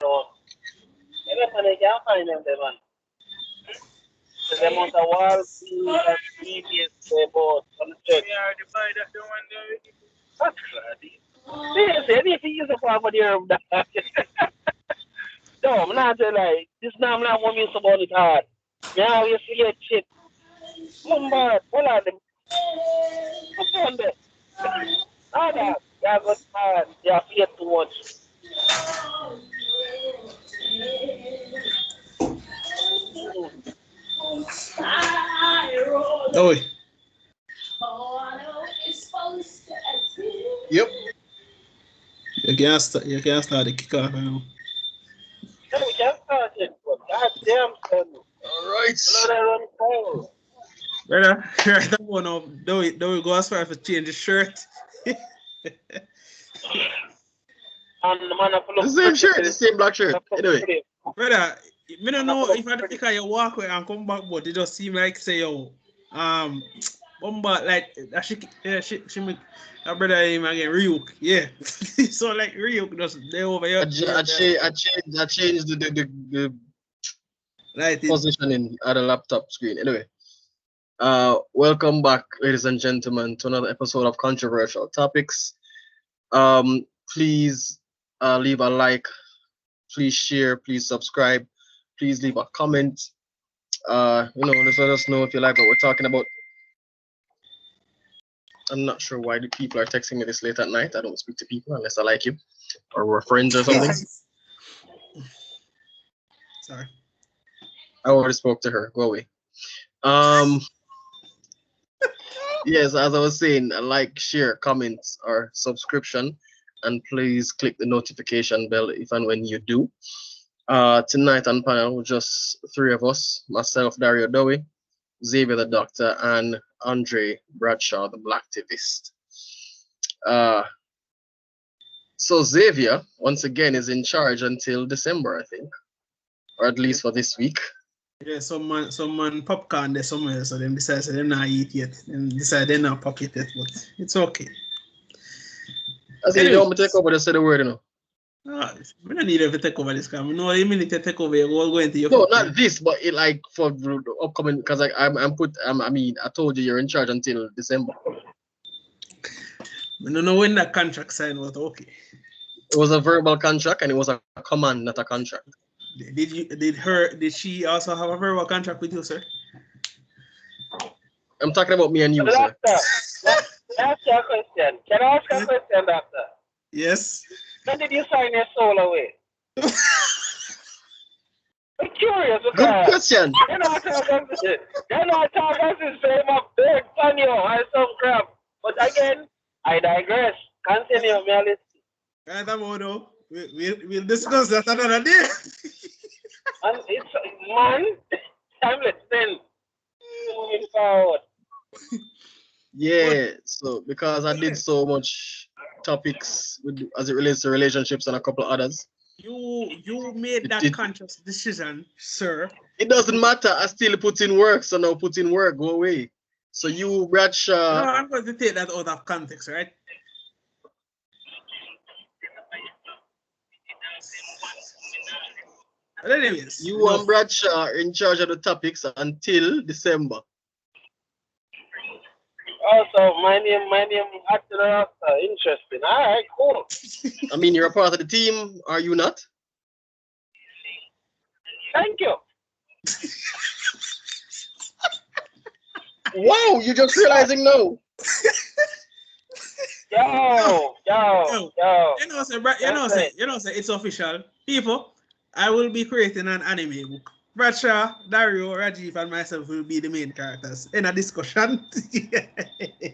So, everything they can find them, man. So the amount of wall being and devious they both on the church. That's crazy. Seriously, I need to use a part for the herb that. No, I'm not saying like, this now I'm not one minute about it hard. Now you see that shit. Mumba, hold on, them. What's on there? All that. Yeah, got hard. Yeah, fear too much. Mm. Oh, Yep. you can't start the kickoff now. Yeah, we can start it, but goddamn, son. All right. Blood I run cold. Brother, right that one up. Don't we go as far as to change the shirt. And the man have to The look same pretty shirt, for the this. same black shirt. Have to look Anyway, pretty. Brother, me don't Man have to know look if I pretty. think I walk away and come back, but it just seem like say yo, Bomba like she make her brother him again Ryuk, yeah. So like Ryuk just they over here, I changed the like it. positioning at the laptop screen. Anyway, welcome back, ladies and gentlemen, to another episode of Controversial Topics. Please leave a like, please share, please subscribe, please leave a comment. Just let us know if you like what we're talking about. I'm not sure why the people are texting me this late at night. I don't speak to people unless I like you or we're friends or something. Sorry. I already spoke to her. Go away. Um, yes, as I was saying, like, share, comments, or subscription, and please click the notification bell if and when you do. Tonight on panel, just three of us: myself, Dario Dowie, Xavier the Doctor, and Andre Bradshaw, the Blacktivist. Uh, so Xavier, once again, is in charge until December, I think, or at least for this week. Yeah, some man popcorn there somewhere, so them decide say them not eat yet. Them decide they not pocket yet, but it's okay. I said, you don't Anyway, want me to take over, just say the word, we don't need to take over this car. We know the minute you take over, you go into your No, fucking. not this, but it like for the upcoming because I mean I told you you're in charge until December. We don't know when that contract signed, but okay. It was a verbal contract and it was a command, not a contract. Did she also have a verbal contract with you, sir? I'm talking about me and So you, the sir. doctor, ask you a question. Can I ask you a question, doctor? Yes. When did you sign your soul away? I'm curious Good because question. you know I talk about this. You know I talk about this same of big on you and some crap. But again, I digress. Continue, me listen. Right about now. We'll discuss that another day. And it's man, time let's then moving forward. But Yeah, so because I did so much topics as it relates to relationships and a couple of others, you made it, that it, conscious decision, sir. it doesn't matter. I still put in work, so now put in work, go away. So you, No, Bradshaw, I'm going to take that out of context, right? But anyways, you and enough. Bradshaw are in charge of the topics until December. Also, my name, actor, doctor. Interesting. All right, cool. I mean, you're a part of the team, are you not? Thank you. Wow, you're just realizing now. Yo, yo, Yo, yo. That's it. it's official. People, I will be creating an anime book. Bradshaw, Dario, Rajiv, and myself will be the main characters in a discussion.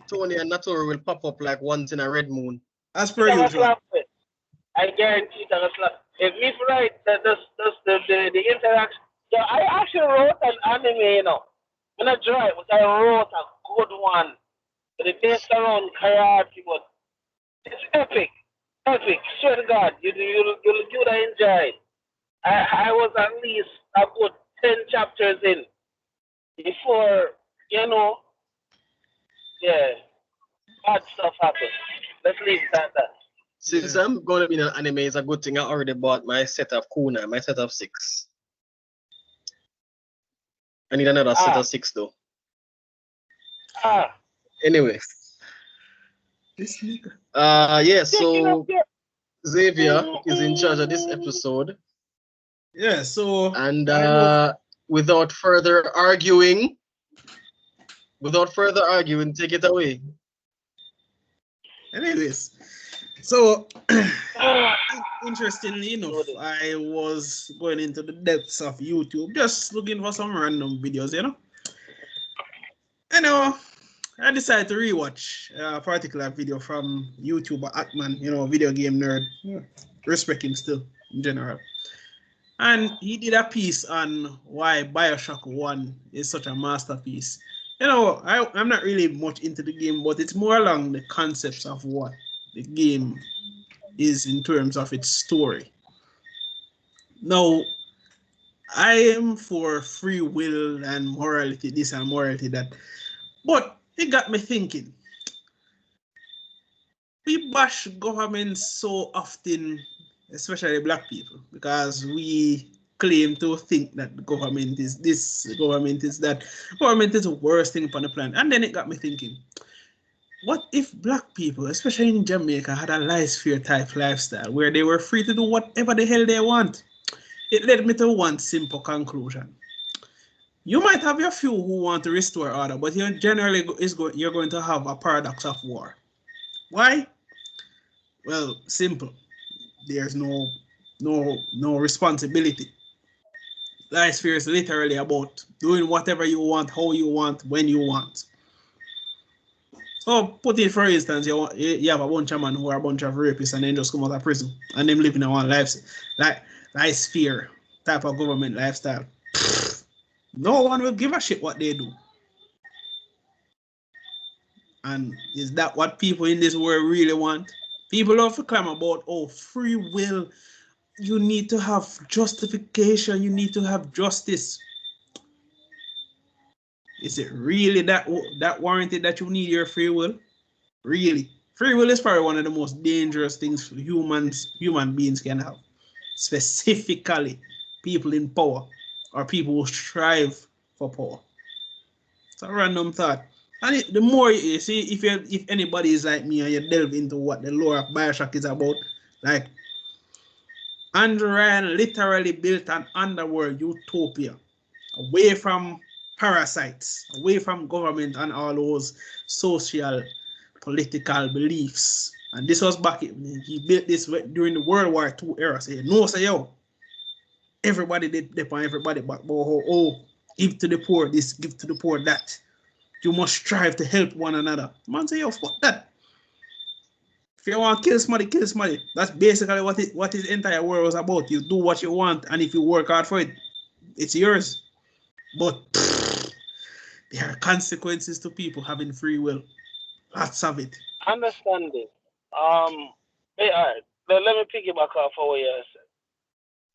Tony and Natori will pop up like once in a red moon. As It's per a usual. slap it. I guarantee it's a slap. If me right, the interaction. So I actually wrote an anime, you know. I'm not dry, but I wrote a good one. But it's based around karate, but it's epic. Epic. Swear to God, you'll enjoy it. I was at least a good 10 chapters in before, you know, yeah, bad stuff happened. Let's leave it at that. Since I'm going to be in an anime, it's a good thing I already bought my set of Kuna, my set of 6. I need another set of 6 though. Anyway. This nigga. Yeah, so Xavier is in charge of this episode. Yeah, so and without further arguing, take it away. Anyways, so interestingly enough, I was going into the depths of YouTube, just looking for some random videos, I decided to rewatch a particular video from YouTuber Atman, video game nerd, respect him still in general. And he did a piece on why Bioshock 1 is such a masterpiece. I'm not really much into the game, but it's more along the concepts of what the game is in terms of its story. Now, I am for free will and morality, this and morality that, but it got me thinking. We bash government so often, especially black people, because we claim to think that the government is this, the government is that. Government is the worst thing on the planet. And then it got me thinking, what if black people, especially in Jamaica, had a Laissez, type lifestyle where they were free to do whatever the hell they want? It led me to one simple conclusion. You might have your few who want to restore order, but you're going to have a paradox of war. Why? Well, simple. There's no responsibility. Laissez is literally about doing whatever you want, how you want, when you want. So put it for instance, you have a bunch of men who are a bunch of rapists and then just come out of prison and them living in one life, like Laissez type of government lifestyle. No one will give a shit what they do. And is that what people in this world really want? People love to claim about, free will. You need to have justification. You need to have justice. Is it really that warranted that you need your free will? Really? Free will is probably one of the most dangerous things human beings can have. Specifically, people in power or people who strive for power. It's a random thought. And the more you see, if anybody is like me and you delve into what the lore of Bioshock is about, like Andrew Ryan literally built an underworld utopia away from parasites, away from government and all those social, political beliefs. And this was he built this during the World War II era. Everybody did on everybody, but give to the poor this, give to the poor that. You must strive to help one another. Man say, fuck that. If you want to kill somebody, kill somebody. That's basically what his entire world was about. You do what you want, and if you work hard for it, it's yours. But there are consequences to people having free will. Lots of it. Understanding. All right. Let me piggyback off of what you said.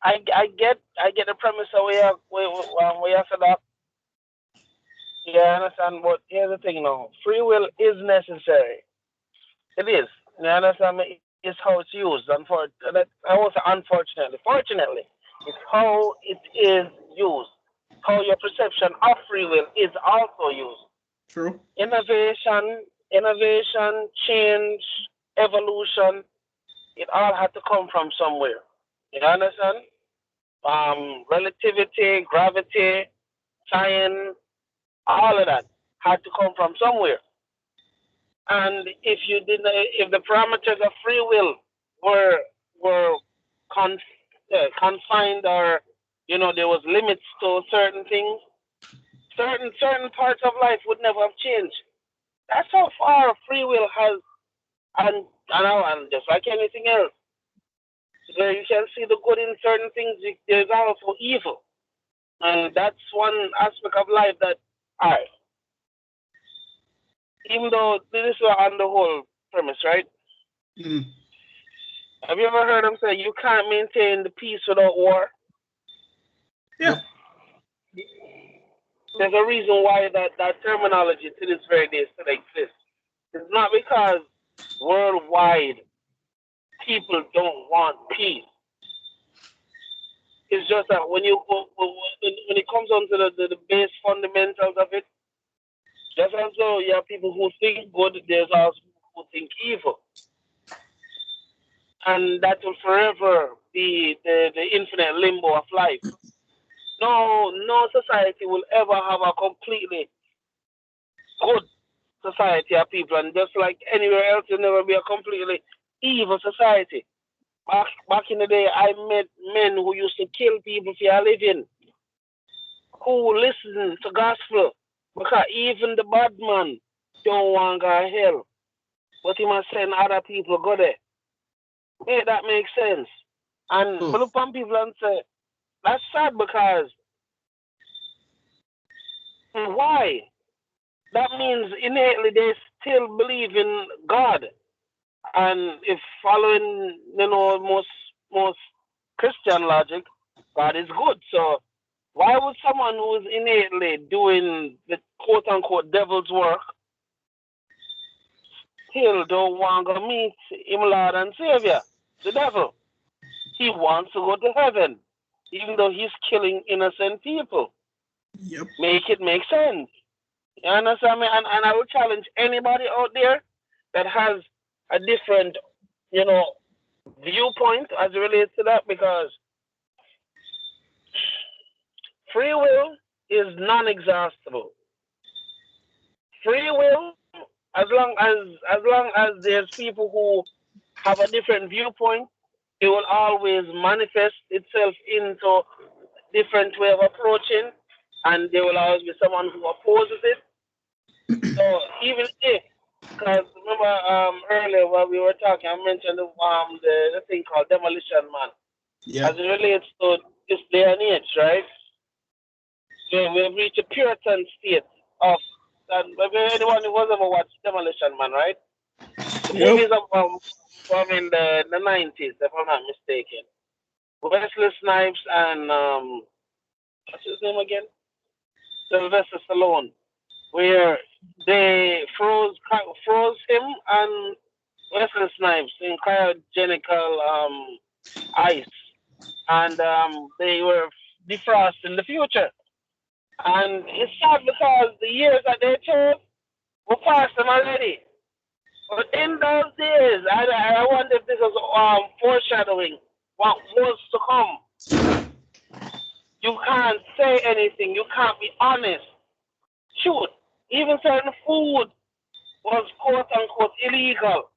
I get the premise of where you said that. Yeah, I understand, but here's the thing now. Free will is necessary. It is. You understand me? It's how it's used. Unfortunately. Fortunately, it's how it is used. How your perception of free will is also used. True. Innovation, change, evolution, it all had to come from somewhere. You understand? Relativity, gravity, science, all of that had to come from somewhere. And if the parameters of free will were confined, or there was limits to certain things, certain parts of life would never have changed. That's how far free will has, and just like anything else, where you can see the good in certain things, there's also evil, and that's one aspect of life that, all right. Even though this is on the whole premise, right? Mm. Have you ever heard them say you can't maintain the peace without war? Yeah. There's a reason why that terminology to this very day still exists. It's not because worldwide people don't want peace. It's just that when it comes on to the base fundamentals of it, just as though you have people who think good, there's also people who think evil. And that will forever be the infinite limbo of life. No society will ever have a completely good society of people, and just like anywhere else, you'll never be a completely evil society. Back in the day, I met men who used to kill people for a living, who listen to gospel, because even the bad man don't want to go to hell, but he must send other people go there. Make that make sense? And but look on people and say, that's sad because why? That means innately they still believe in God. And if following, most Christian logic, God is good. So why would someone who is innately doing the quote unquote devil's work still don't want to meet him, Lord and Savior, the devil? He wants to go to heaven, even though he's killing innocent people. Yep. Make it make sense. You understand me? And I will challenge anybody out there that has a different, viewpoint as it relates to that, because free will is non-exhaustible. Free will, as long as there's people who have a different viewpoint, it will always manifest itself into different way of approaching, and there will always be someone who opposes it. So even if, because remember earlier while we were talking, I mentioned the thing called demolition man. Yeah. As it relates to this day and age, right? We've reached a Puritan state of, and maybe anyone who has ever watched Demolition Man, right? The movies from in the 90s, if I'm not mistaken. Wesley Snipes and what's his name again? Sylvester Stallone, where they froze him and Wesley Snipes in cryogenical ice, and they were defrosted in the future. And it's sad because the years that they chose were past them already. But in those days, I wonder if this was foreshadowing what was to come. You can't say anything. You can't be honest. Shoot, even certain food was quote unquote illegal.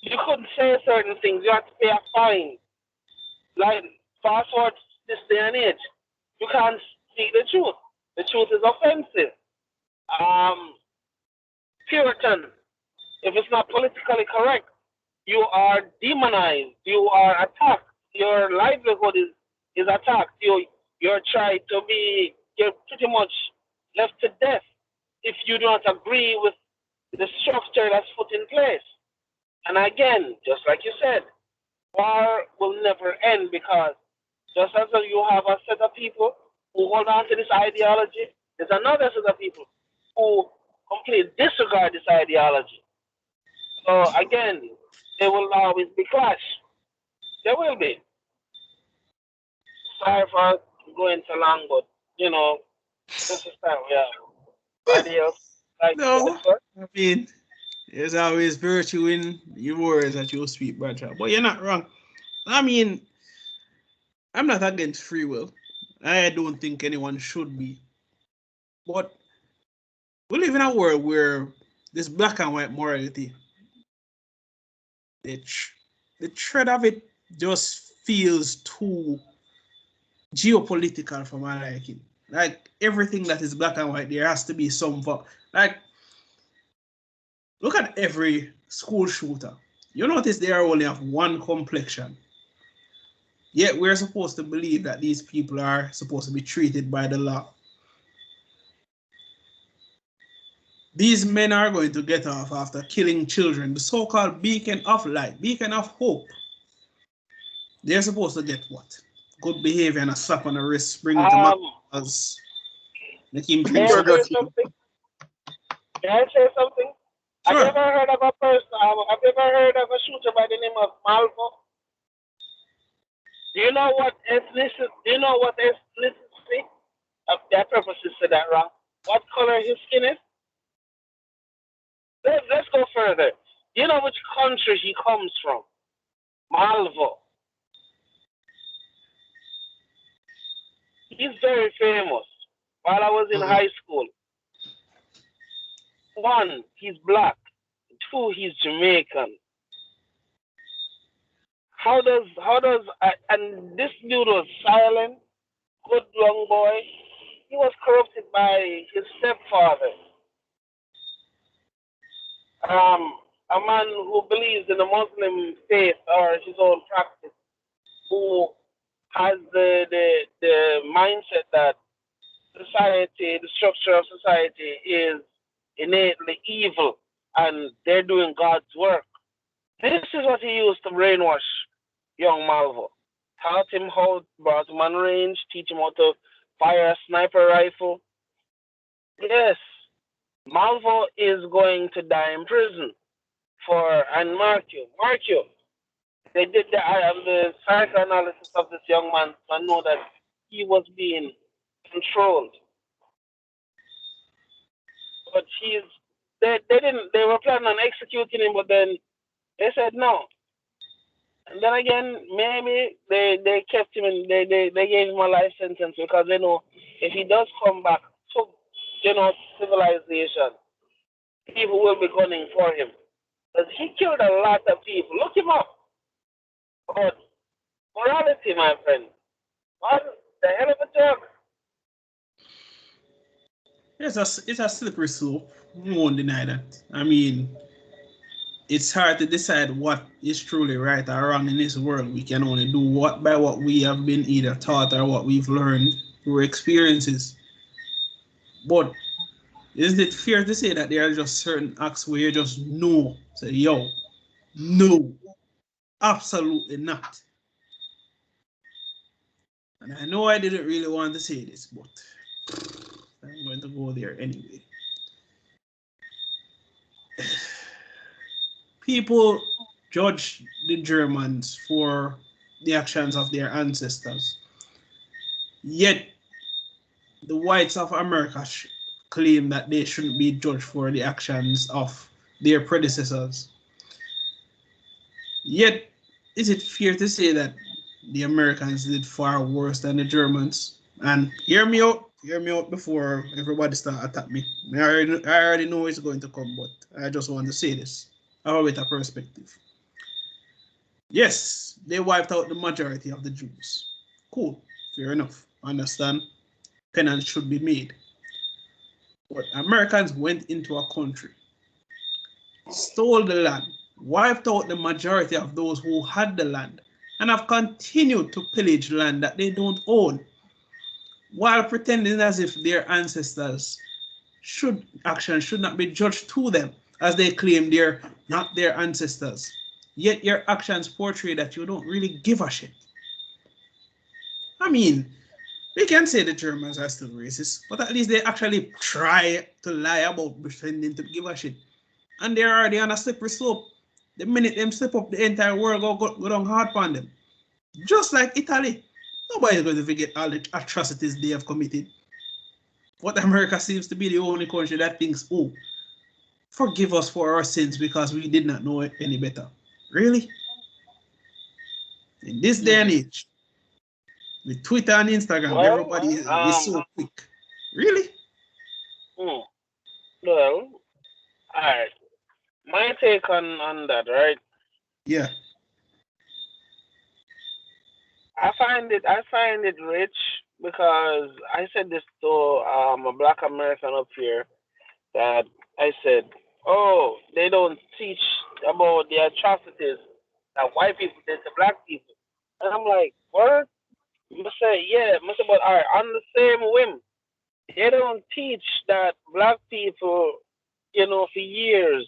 You couldn't say certain things. You had to pay a fine. Like fast forward this day and age, you can't speak the truth. The truth is offensive. Puritan, if it's not politically correct, you are demonized. You are attacked. Your livelihood is attacked. You're pretty much left to death if you do not agree with the structure that's put in place. And again, just like you said, war will never end, because just as you have a set of people who hold on to this ideology, there's another set of people who completely disregard this ideology. So again, there will always be clash. There will be. Sorry for going so long, but this is time we have. Anybody else like No, I mean, there's always virtue in your words that you speak, brother. But you're not wrong. I mean, I'm not against free will. I don't think anyone should be. But we live in a world where this black and white morality, the thread of it just feels too geopolitical for my liking. Like everything that is black and white, there has to be some like look at every school shooter. You notice they only have one complexion. Yet we're supposed to believe that these people are supposed to be treated by the law. These men are going to get off after killing children, the so-called beacon of light, beacon of hope. They're supposed to get what? Good behavior and a slap on the wrist, bring it to McDonald's, make him drink something? Can I say something? Have you Sure. ever heard of a person? Have you ever heard of a shooter by the name of Malvo? Do you know what ethnicity? Do you know what ethnicity? That purposely said that wrong. What color his skin is? Let's go further. Do you know which country he comes from? Malvo. He's very famous. While I was in Mm-mm. high school, one, he's black. Two, he's Jamaican. And this dude was silent, good young boy. He was corrupted by his stepfather, um, a man who believes in the Muslim faith or his own practice, who has the mindset that society, the structure of society is innately evil and they're doing God's work. This is what he used to brainwash young Malvo. Taught him how, brought him on range, teach him how to fire a sniper rifle. Yes, Malvo is going to die in prison for, and mark you, they did the psychoanalysis of this young man to know that he was being controlled. But they didn't, they were planning on executing him, but then they said no. And then again, maybe they kept him in, they gave him a life sentence because they know if he does come back to, civilization, people will be gunning for him. Because he killed a lot of people. Look him up. But morality, my friend, what the hell of a joke. It's a slippery slope. We won't deny that. I mean, it's hard to decide what is truly right or wrong in this world. We can only do what by what we have been either taught or what we've learned through experiences. But is it fair to say that there are just certain acts where you just know, say, yo, no, absolutely not. And I know I didn't really want to say this, but I'm going to go there anyway. People judge the Germans for the actions of their ancestors. Yet the whites of America claim that they shouldn't be judged for the actions of their predecessors. Yet, is it fair to say that the Americans did far worse than the Germans? And hear me out before everybody start attack me. I already know it's going to come, but I just want to say this. I have a perspective. Yes, they wiped out the majority of the Jews. Cool, fair enough. Understand? Penance should be made. But Americans went into a country, stole the land, wiped out the majority of those who had the land, and have continued to pillage land that they don't own, while pretending as if their ancestors should not be judged to them, as they claim they're not their ancestors. Yet your actions portray that you don't really give a shit. I mean, we can say the Germans are still racist, but at least they actually try to lie about pretending to give a shit. And they're already on a slippery slope. The minute them slip up, the entire world go down hard on them. Just like Italy. Nobody's going to forget all the atrocities they have committed. But America seems to be the only country that thinks, oh, forgive us for our sins because we did not know it any better. Really? In this day and Mm-hmm. age, with Twitter and Instagram, Well, everybody is so quick. Really? hmm, well, alright. My take on that, right? Yeah. I find it rich because I said this to a black American up here that I said, oh, they don't teach about the atrocities that white people did to black people. And I'm like, what? Must say, yeah, must say, but all right, on the same whim, they don't teach that black people, for years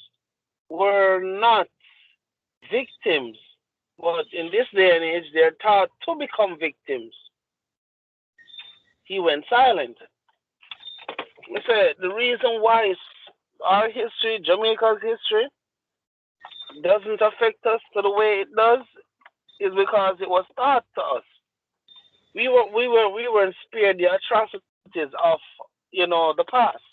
were not victims. But in this day and age, they're taught to become victims. He went silent. He said the reason why our history, Jamaica's history, doesn't affect us to the way it does is because it was taught to us. We were spared the atrocities of the past.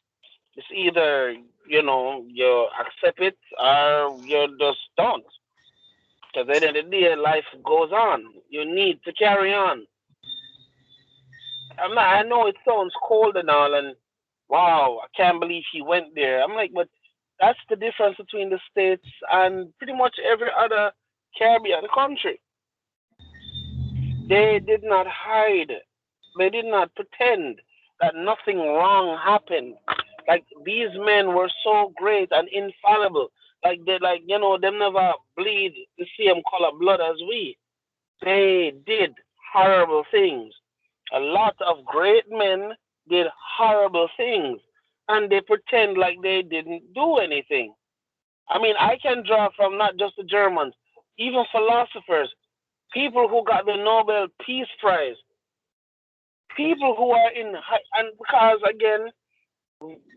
It's either you accept it or you just don't. Because at the end of the day, life goes on. You need to carry on. I know it sounds cold and all, and wow, I can't believe he went there. I'm like, but that's the difference between the states and pretty much every other Caribbean country. They did not hide. They did not pretend that nothing wrong happened. Like these men were so great and infallible. Them never bleed the same color blood as we. They did horrible things. A lot of great men did horrible things, and they pretend like they didn't do anything. I mean, I can draw from not just the Germans, even philosophers, people who got the Nobel Peace Prize, people who are and because again,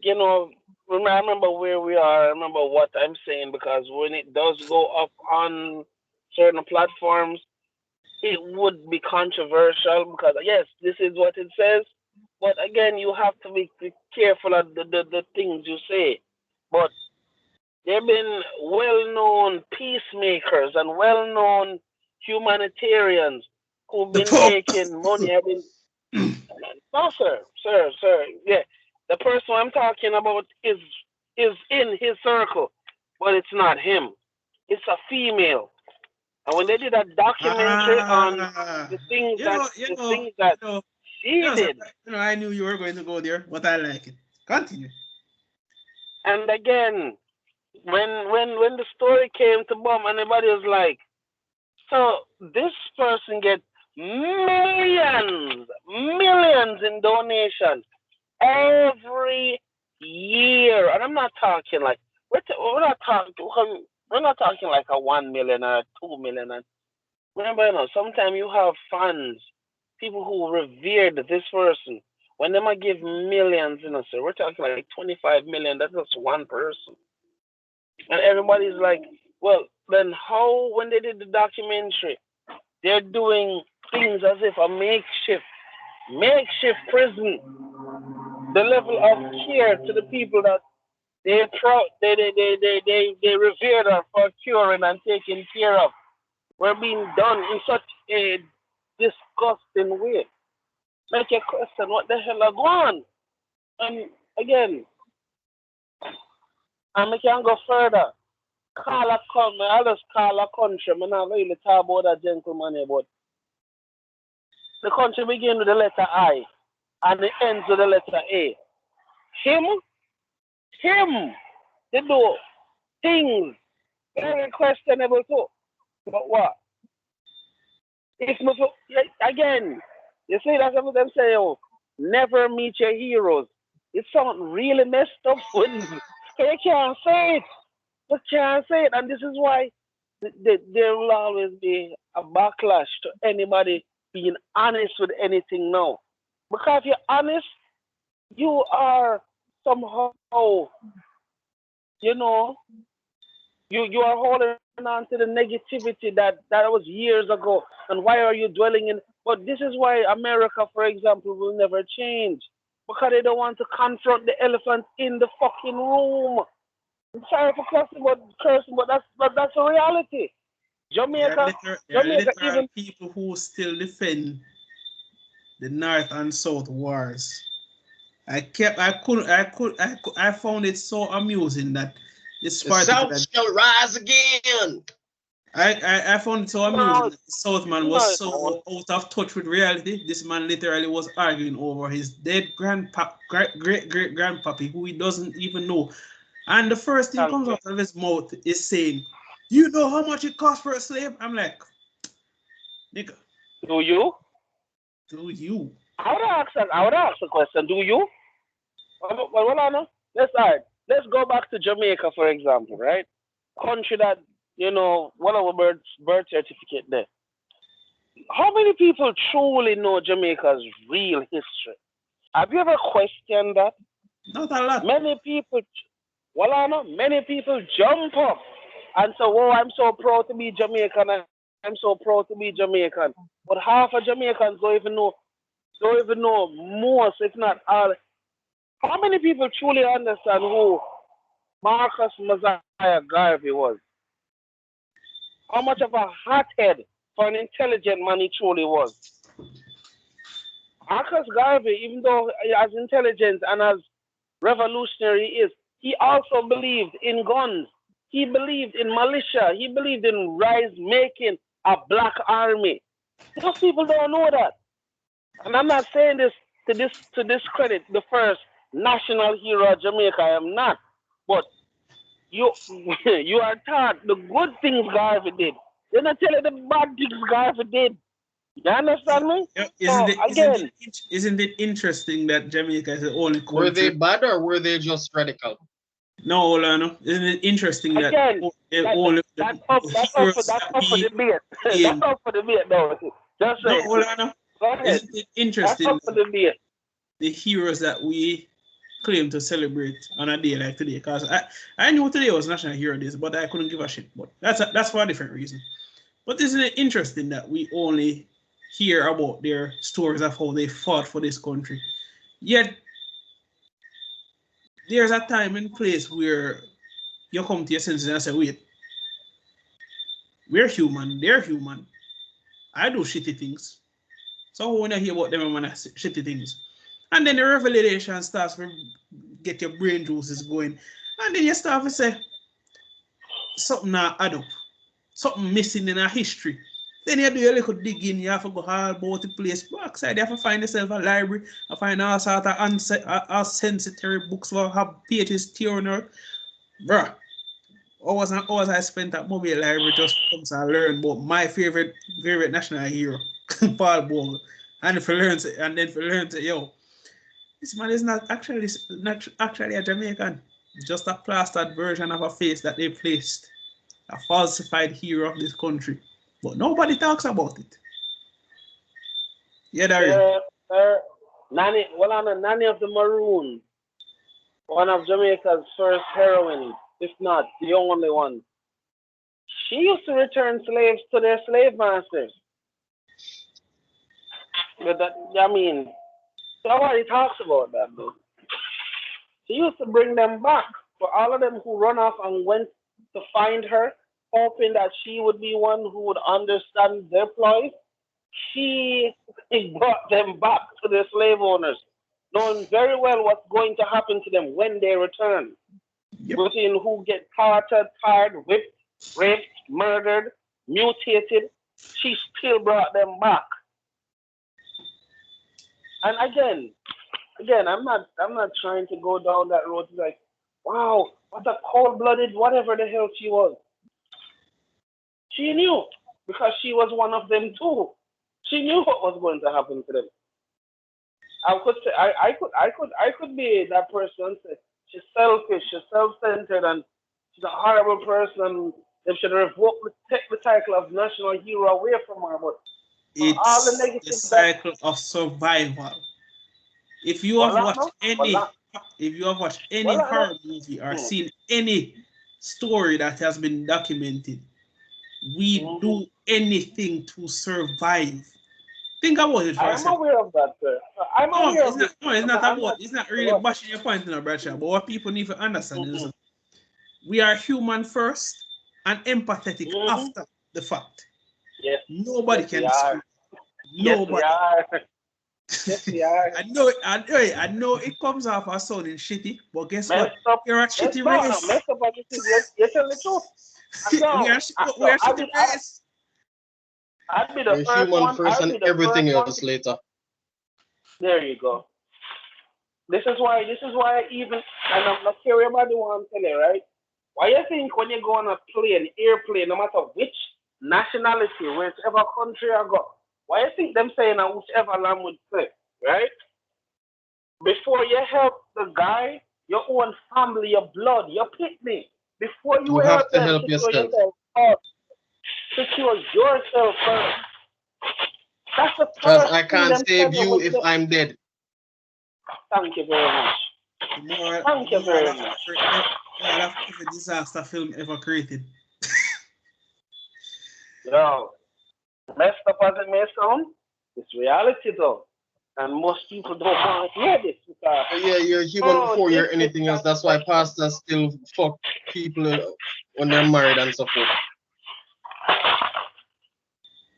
you know, I remember where we are, I remember what I'm saying, because when it does go up on certain platforms, it would be controversial because yes, this is what it says, but again, you have to be careful of the things you say. But there have been well-known peacemakers and well-known humanitarians who've The been Pope. taking money. Have been no, sir. Yeah, the person I'm talking about is in his circle, but it's not him. It's a female. And when they did a documentary on Ah, the things you that know, you the know, things you that know, she sir, did, I knew you were going to go there, but I like it. Continue. and again, when the story came to bomb, everybody was like, so this person gets millions in donations every year, and I'm not talking like we're not talking like a 1 million or 2 million. And remember, sometimes you have fans, people who revered this person. When they might give millions, so we're talking like 25 million. That's just one person, and everybody's like, well, then how when they did the documentary, they're doing things as if a makeshift prison. The level of care to the people that they revered her for curing and taking care of were being done in such a disgusting way. Make you question what the hell are going on. And again, and I can go further. I just call a country. I'm not really talk about a gentleman here, but the country begins with the letter I and it ends with the letter A. Him, him, they do things very questionable too. But what? If me again, you see that's what them say, oh, never meet your heroes. It sounds really messed up when you can't say it. You can't say it, and this is why there will always be a backlash to anybody being honest with anything now. Because if you're honest, you are somehow, you know, you are holding on to the negativity that was years ago. And why are you dwelling in? But this is why America, for example, will never change because they don't want to confront the elephant in the fucking room. I'm sorry for cursing, but that's a reality. Jamaica, There are Jamaica, literal even people who still defend the North and South wars. I found it so amusing that this The particular South shall rise again. I found it so amusing no, that the Southman no, was it won't. so out of touch with reality. This man literally was arguing over his dead great grandpappy, who he doesn't even know. And the first thing Thank comes you. out of his mouth is saying, "You know how much it costs for a slave?" I'm like, "Nigga, Do you? do you?" I would ask the question. Do you? Well, I know. All right. Let's go back to Jamaica, for example, right? Country that one of our birth certificate there. How many people truly know Jamaica's real history? Have you ever questioned that? Not a lot. Many people. Well, I know many people jump up and say, "Oh, I'm so proud to be Jamaican. I'm so proud to be Jamaican." But half of Jamaicans don't even know most, if not all. How many people truly understand who Marcus Messiah Garvey was? How much of a hothead for an intelligent man he truly was? Marcus Garvey, even though as intelligent and as revolutionary he is, he also believed in guns. He believed in militia. He believed in rise making a black army. Most people don't know that. And I'm not saying this to discredit the first national hero of Jamaica. I am not. But you you are taught the good things Garvey did. They're not telling the bad things Garvey did. You understand me? Yeah, So again, isn't it interesting that Jamaica is the only Were they country? bad or were they just radical? No, Olano, isn't it interesting that again, the that, only that's heroes that's that up for we debate. That's claim? up for debate, though. Just No, say, Olano, go ahead. isn't it That's interesting up for that debate. the heroes that we claim to celebrate on a day like today? Because I knew today was National Hero Days, but I couldn't give a shit. But that's for a different reason. But isn't it interesting that we only hear about their stories of how they fought for this country? Yet there's a time and place where you come to your senses and say, wait, we're human, they're human. I do shitty things. So when I hear about them, I'm gonna shitty things. And then the revelation starts to get your brain juices going. And then you start to say, something not add up. Something missing in our history. Then you do a little digging, you have to go all about the place. Backside, you have to find yourself a library, you find all sort of unsensitary books that have pages tearing out. Bruh, hours I spent at mobile library just comes and learn about my favorite national hero, Paul Bogle. And if you learn to, and then if you learn to, yo, this man is not actually a Jamaican. Just a plastered version of a face that they placed. A falsified hero of this country. But nobody talks about it. Yeah, Dario. Uh, Nanny, well, I'm a Nanny of the Maroons, one of Jamaica's first heroines, if not the only one. She used to return slaves to their slave masters. But that, I mean, nobody talks about that, though. She used to bring them back. For all of them who run off and went to find her, hoping that she would be one who would understand their plight, she brought them back to their slave owners, knowing very well what's going to happen to them when they return. Yep. Between who get tortured, tired, whipped, raped, murdered, mutated, she still brought them back. And again, I'm not trying to go down that road like, wow, what a cold blooded whatever the hell she was. She knew because she was one of them too. She knew what was going to happen to them. I could say I could be that person and say she's selfish, she's self centered and she's a horrible person. They should revoke take the title of national hero away from her. But for all the It's the negative that cycle of survival. If you have well watched no, well any well no. horror movie or Hmm. seen any story that has been documented, we Hmm. do anything to survive. Think about it for I a am second. aware of that, sir. I'm No, aware of this. it's not I'm about not. it's not really What? bashing your point in a brother, but what people need to understand is Hmm. we are human first and empathetic Hmm. after the fact. Yes, Nobody yes we can are. dispute. Yes we Nobody. are. Yes we are. I know it comes off as sounding shitty, but guess Messed what? up. You're a Mess shitty no, no, race. messed up. But this is you're telling the truth. we No, are we no. are shitty race. I'd be the We're first human one. first I'd and be the everything first one else to. later. There you go. This is why I even and I'm not care about the one telling you, right? Why you think when you go on a plane, airplane, no matter which nationality, whichever country I go, why you think them saying a whichever language say, right? Before you help the guy, your own family, your blood, your kidney, before you You have help to them, help secure yourself. yourself first. Secure yourself first. That's the Because first I thing can't them tell save you you when if you. I'm dead. Thank you very much. The moral Thank you of very the much. story, Yeah, that's the disaster film ever created. Yo, messed up as it may sound, it's reality though. And most people don't want to hear this because, So yeah, you're human oh, before this you're is anything else. that. That's why pastors still fuck people when they're married and so forth.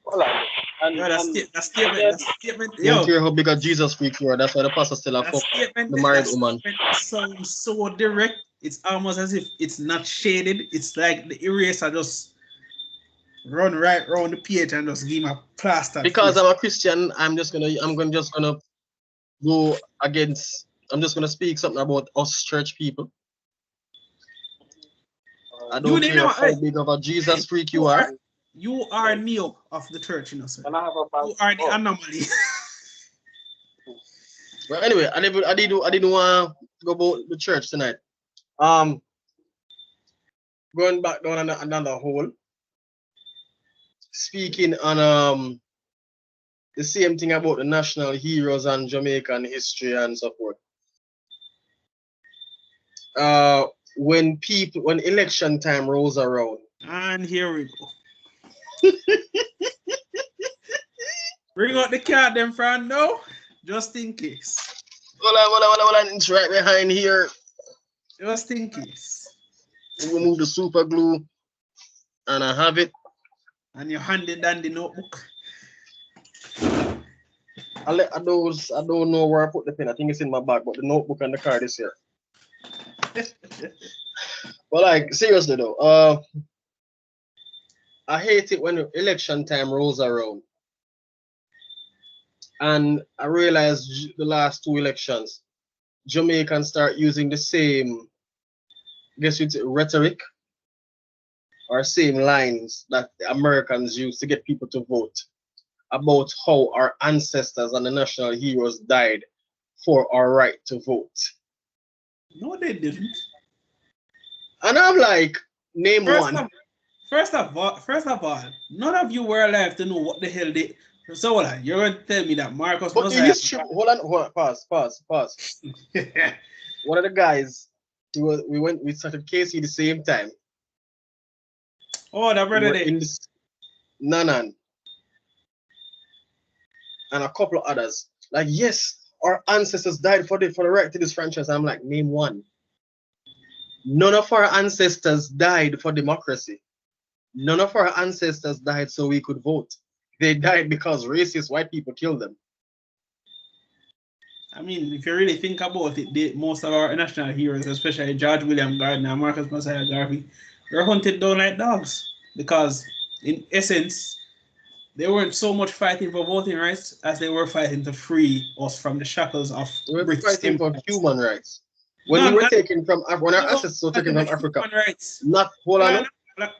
Hold on. Yo, And then, that statement, They don't yo, care how big a Jesus freak you are. That's why the pastor still a fuck the that married woman. statement sounds so direct. It's almost as if it's not shaded. It's like the eraser just run right around the page and just give him a plastered Because face. I'm a Christian, I'm just gonna go against. I'm just gonna speak something about us church people. I You don't didn't care know, how big of a Jesus freak you are. you are Neo of the church, you know, sir. can I have a bag? You are the Oh, anomaly. But anyway, I didn't want to go about the church tonight. Um, going back down another hole. Speaking on the same thing about the national heroes and Jamaican history and so forth. When election time rolls around, And here we go. Bring out the card, them friend, no, just in case. hold on, it's right behind here. Just in case. We remove the super glue, and I have it. And you handed down the notebook. I don't know where I put the pen. I think it's in my bag, but the notebook and the card is here. But like seriously though, I hate it when election time rolls around. And I realized the last two elections, Jamaicans start using the same, guess it's rhetoric or same lines that the Americans use to get people to vote about how our ancestors and the national heroes died for our right to vote. No, they didn't. And I'm like, name First one. of, first of all, none of you were alive to know what the hell they. So hold on, you're going to tell me that Marcus But the Mosiah. history, hold on, pause. One of the guys, we started KC the same time. Oh, that We brother were there. in this Nanan and a couple of others. Like, yes, our ancestors died for the right to this franchise. I'm like, name one. None of our ancestors died for democracy. None of our ancestors died so we could vote. They died because racist white people killed them. I mean, if you really think about it, most of our national heroes, especially George William Gardner, Marcus Mosiah Garvey, were hunted down like dogs because, in essence, they weren't so much fighting for voting rights as they were fighting to free us from the shackles of We're British fighting for empire. human rights. When No, we were not, taken from when our no, ancestors were taken nothing but from Africa, human rights. not hold on,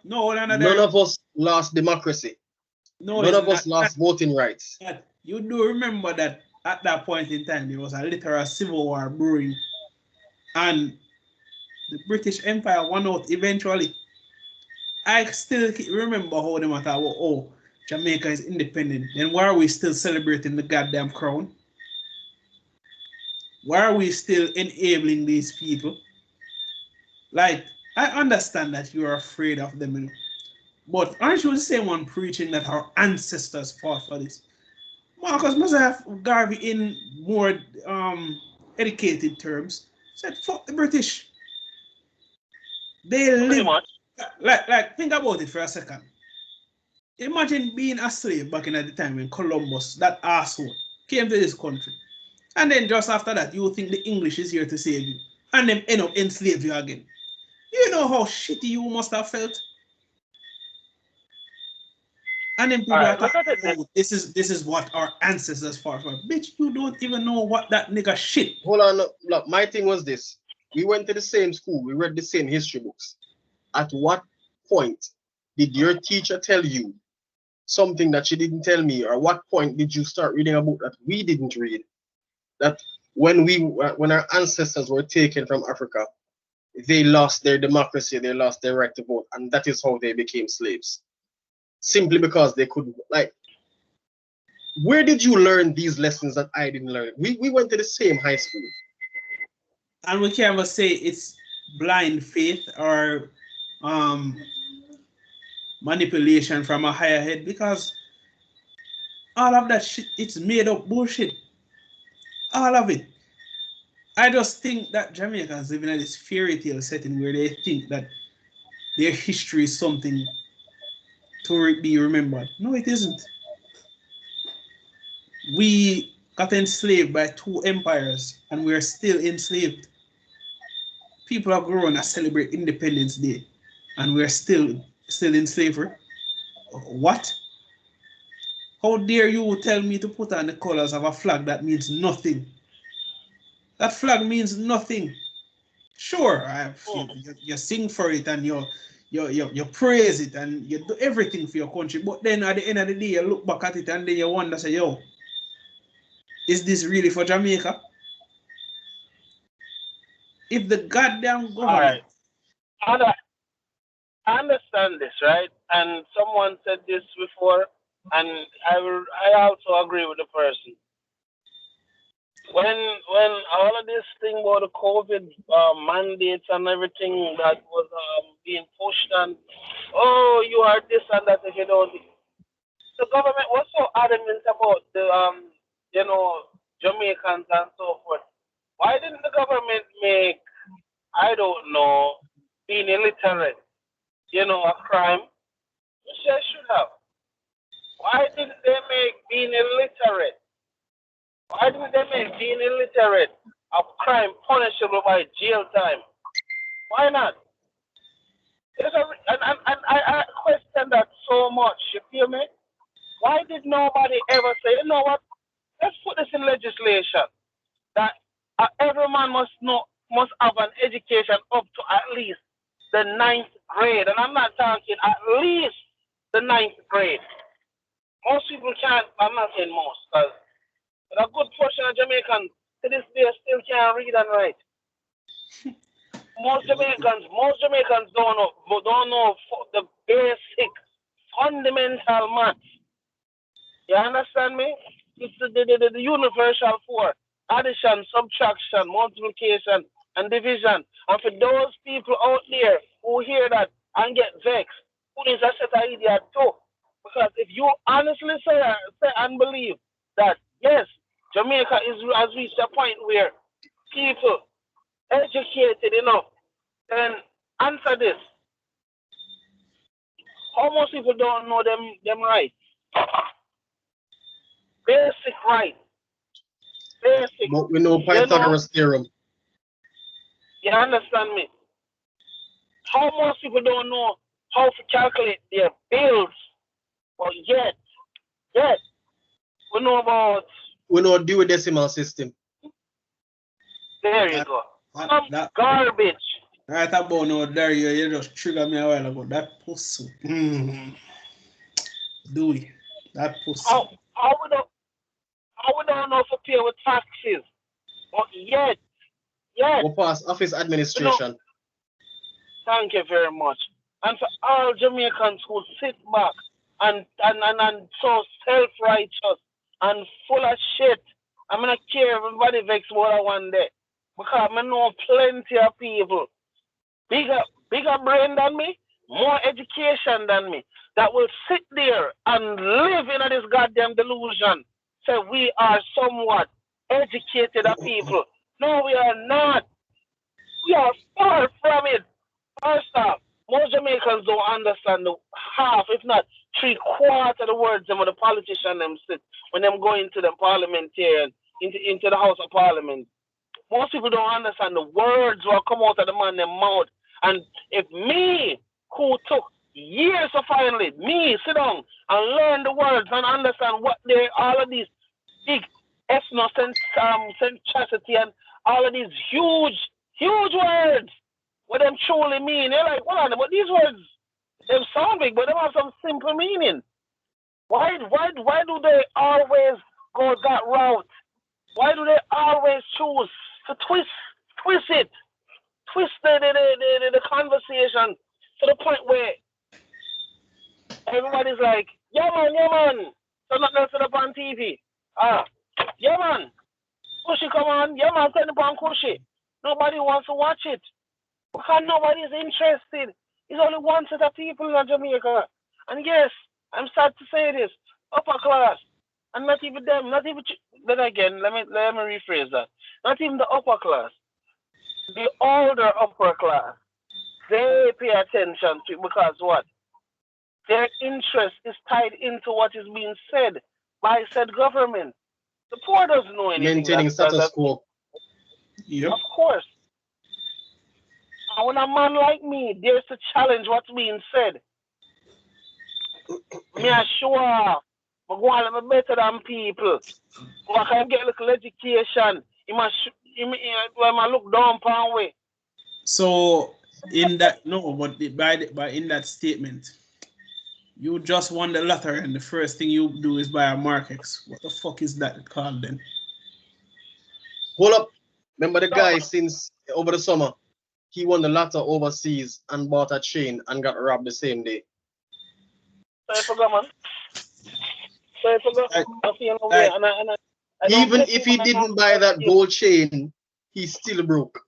No, hold on none there. of us lost democracy. No, None it's of us lost voting rights. not. You do remember that at that point in time there was a literal civil war brewing, and the British Empire won out eventually. I still remember how they matter about, oh, Jamaica is independent. Then why are we still celebrating the goddamn crown? Why are we still enabling these people? Like, I understand that you are afraid of them, you know, but aren't you the same one preaching that our ancestors fought for this? Marcus must have Garvey in more educated terms said, fuck the British. They pretty live much. like think about it for a second. Imagine being a slave back in the time when Columbus, that asshole, came to this country. And then just after that, you think the English is here to save you. And then end up enslave you again. You know how shitty you must have felt? And then All people are right, look talking, at it this. oh, this is what our ancestors fought for. Bitch, you don't even know what that nigga shit. Hold on, look, my thing was this. We went to the same school, we read the same history books. At what point did your teacher tell you something that she didn't tell me? Or what point did you start reading a book that we didn't read? That when our ancestors were taken from Africa, they lost their democracy, they lost their right to vote, and that is how they became slaves. Simply because they couldn't, like, where did you learn these lessons that I didn't learn? We went to the same high school. And we can't even say it's blind faith or manipulation from a higher head, because all of that shit, it's made up bullshit. All of it. I just think that Jamaicans live in this fairy tale setting where they think that their history is something to be remembered. No, it isn't. We got enslaved by 2 empires and we're still enslaved. People are growing to celebrate Independence Day and we're still in slavery. What? How dare you tell me to put on the colors of a flag that means nothing? That flag means nothing. Sure, you sing for it and you praise it and you do everything for your country, but then at the end of the day, you look back at it and then you wonder, say, yo, is this really for Jamaica? If the goddamn government... All right. I understand this, right? And someone said this before, and I also agree with the person. When all of this thing about the COVID mandates and everything that was being pushed, and oh, you are this and that if you don't, the government was so adamant about the Jamaicans and so forth. Why didn't the government make, I don't know, being illiterate, a crime? Which they should have. Why didn't they make being illiterate? Why didn't they make being illiterate a crime punishable by jail time? Why not? And I question that so much. You feel me? Why did nobody ever say, you know what? Let's put this in legislation that every man must have an education up to at least the 9th grade, and I'm not talking at least the 9th grade. Most people can't. I'm not saying most, because a good portion of Jamaicans to this day still can't read and write. Most Jamaicans don't know the basic fundamental math. You understand me? It's the universal 4: addition, subtraction, multiplication, and division. And for those people out there who hear that and get vexed, who is a set of idiot too. Because if you honestly say and believe that yes, Jamaica has reached a point where people educated enough, then answer this. How most people don't know them rights? Basic rights. Basic. But we know Pythagoras theorem. You understand me? How most people don't know how to calculate their bills, but yet, we know about. We know duodecimal system. There you go. That garbage. Right about now, there you just triggered me a while ago. That pussy. Do we? That pussy. How we don't know for pay with taxes, but yet. We'll pass office administration. Thank you very much. And for all Jamaicans who sit back and so self-righteous and full of shit, I'm gonna care everybody vex more one day. Because I know plenty of people, bigger brain than me, more education than me, that will sit there and live in this goddamn delusion. Say we are somewhat educated people. No, we are not. We are far from it. First off, most Jamaicans don't understand the half, if not 3/4 of the words them of the politicians them sit when them go into the parliamentarian, into the House of Parliament. Most people don't understand the words that come out of the man them mouth. And if me, who took years to finally, sit down and learn the words and understand what they all of these big ethnocentricity and all of these huge words, what them truly mean. You're like, hold on, but these words, they sound big, but they have some simple meaning. Why do they always go that route? Why do they always choose to twist the conversation to the point where everybody's like, yeah man, so nothing else up on TV. Yeah man, Cushy come on, yeah man, turn up on Cushy. Nobody wants to watch it. Because nobody's interested. It's only one set of people in Jamaica. And yes, I'm sad to say this, upper class. And not even them, not even then again, let me rephrase that. Not even the upper class. The older upper class. They pay attention to it because what? Their interest is tied into what is being said by said government. The poor doesn't know anything Maintaining status that quo. Yep. of course. And when a man like me dares to challenge what's being said, me are sure I go on a little better than people. Who I can get a little education. He must look down upon way. So in that no, but by in that statement, you just won the lottery, and the first thing you do is buy a Mark X. What the fuck is that called then? Hold up. Remember the No, guy since over the summer? He won the lotto overseas and bought a chain and got robbed the same day. so I forgot, man. So I forgot. Like, I feel no way. like I don't Even take if him he and I don't didn't buy that trust him. gold chain, he's still broke.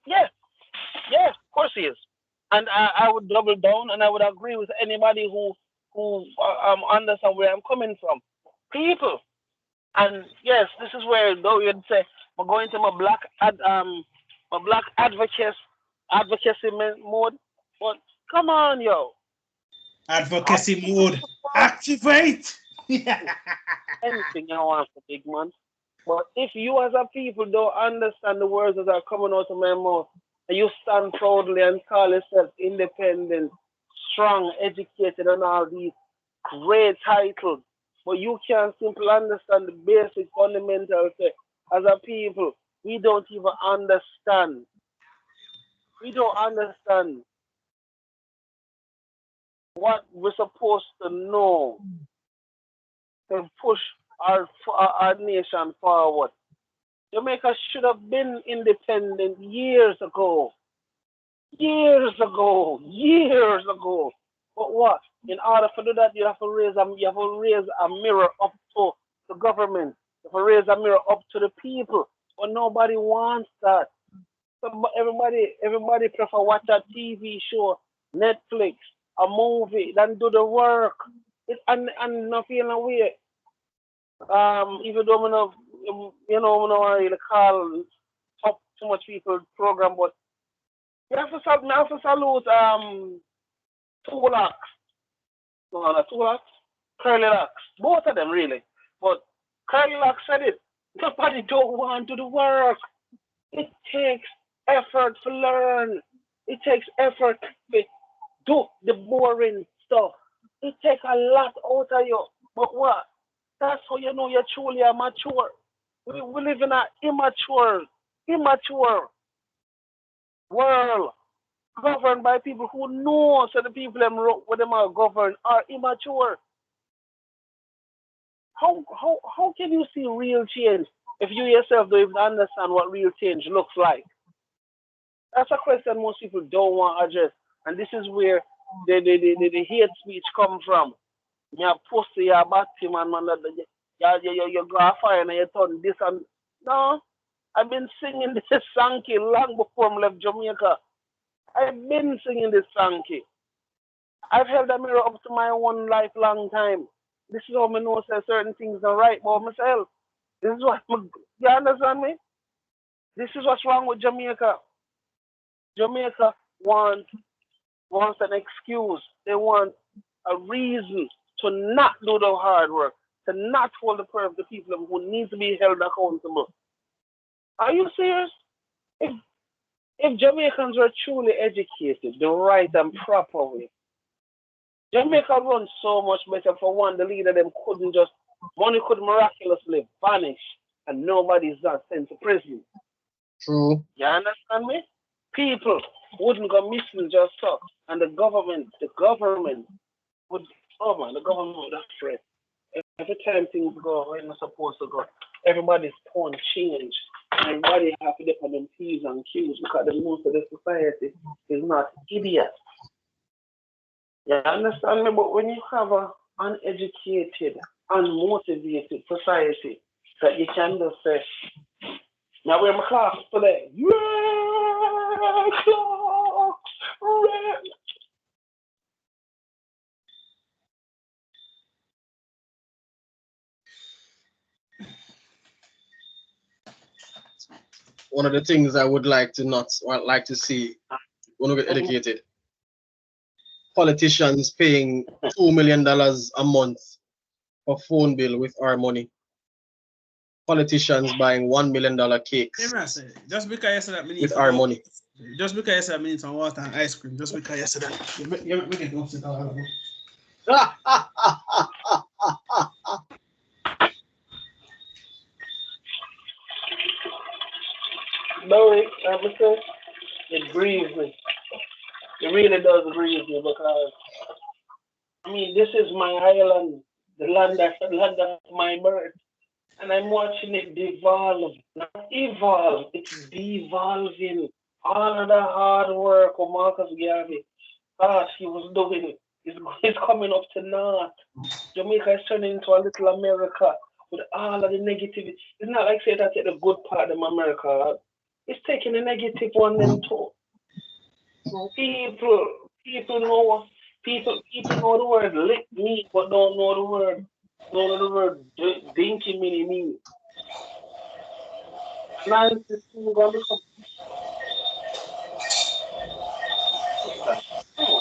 Yes, yes, of course he is. And I would double down and I would agree with anybody who understand where I'm coming from. People. And yes, this is where though you'd say I'm going to my black advocacy mode. But come on, yo. How advocacy people mode. Activate. anything you want for big man. But if you as a people don't understand the words that are coming out of my mouth, and you stand proudly and call yourself independent, strong, educated, and all these great titles, but you can't simply understand the basic fundamentals. As a people, we don't even understand. We don't understand what we're supposed to know to push our nation forward. Jamaica should have been independent years ago. Years ago. Years ago. But what? In order to do that, you have to raise a mirror up to the government. You have to raise a mirror up to the people. But nobody wants that. So, everybody prefer watch a TV show, Netflix, a movie, than do the work. And not feeling away. Even though we don't really call top too much people program, but we have to salute two locks, no, not two locks, curly locks, both of them really. But curly locks said it. Nobody don't want to do the work. It takes effort to learn. It takes effort to do the boring stuff. It takes a lot out of you. But what? That's how you know you're truly a mature. We live in an immature world governed by people who know so the people what them are governed are immature. How can you see real change if you yourself don't even understand what real change looks like? That's a question most people don't want to address. And this is where the hate speech come from. You pussy, you batty man, you go a fire and you turn this and no. I've been singing this Sankey long before I left Jamaica. I've been singing this Sankey. I've held a mirror up to my own lifelong time. This is how I know say certain things are right about myself. This is what you understand me? This is what's wrong with Jamaica. Jamaica wants an excuse. They want a reason to not do the hard work, to not hold the people who need to be held accountable. Are you serious? If if Jamaicans were truly educated the right and proper way, Jamaica runs so much better. For one, the leader them couldn't just money could miraculously vanish and nobody's not sent to prison. True. You understand me? People wouldn't go missing just so. And the government would, oh man, the government would afraid. Every time things go where they're supposed to go, everybody's tone change. Everybody have to depend on P's and Q's because the most of the society is not idiot. You understand me? But when you have a uneducated, unmotivated society that you can just say, Now wear my clocks today. Red clocks, red. One of the things I would like to not or like to see when we get educated, politicians paying $2 million a month for phone bill with our money. Politicians buying $1 million cakes just because you said that with our money. Just because you said that, some water and ice cream. Just because you said that. You make it upset all about. No, it grieves me. It really does grieve me because I mean this is my island, the land of my birth, and I'm watching it devolve, not evolve. It's devolving. All of the hard work of Marcus Garvey thought he was doing is coming up to naught. Jamaica is turning into a little America with all of the negativity. It's not like say that's the good part of America. It's taking the negative one then too. People know know the word lick me, but don't know the word dinky mini me. Now it's gonna become.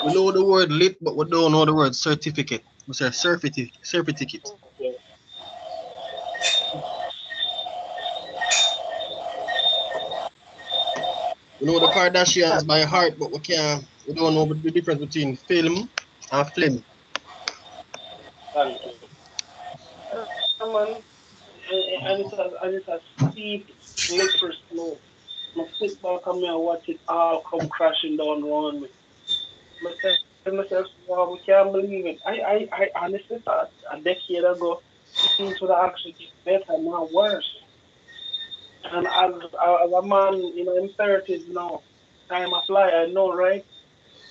We know the word lit, but we don't know the word certificate. We say certificate. Okay. We know the Kardashians by heart, but we don't know the difference between film and film. Thank you. Man, and it's a steep, slippery slope. I sit back and me and watch it all come crashing down around me. I tell myself, wow, we can't believe it. I honestly thought a decade ago things would actually get better, not worse. And as a man, in 30s now, time of fly, I know, right?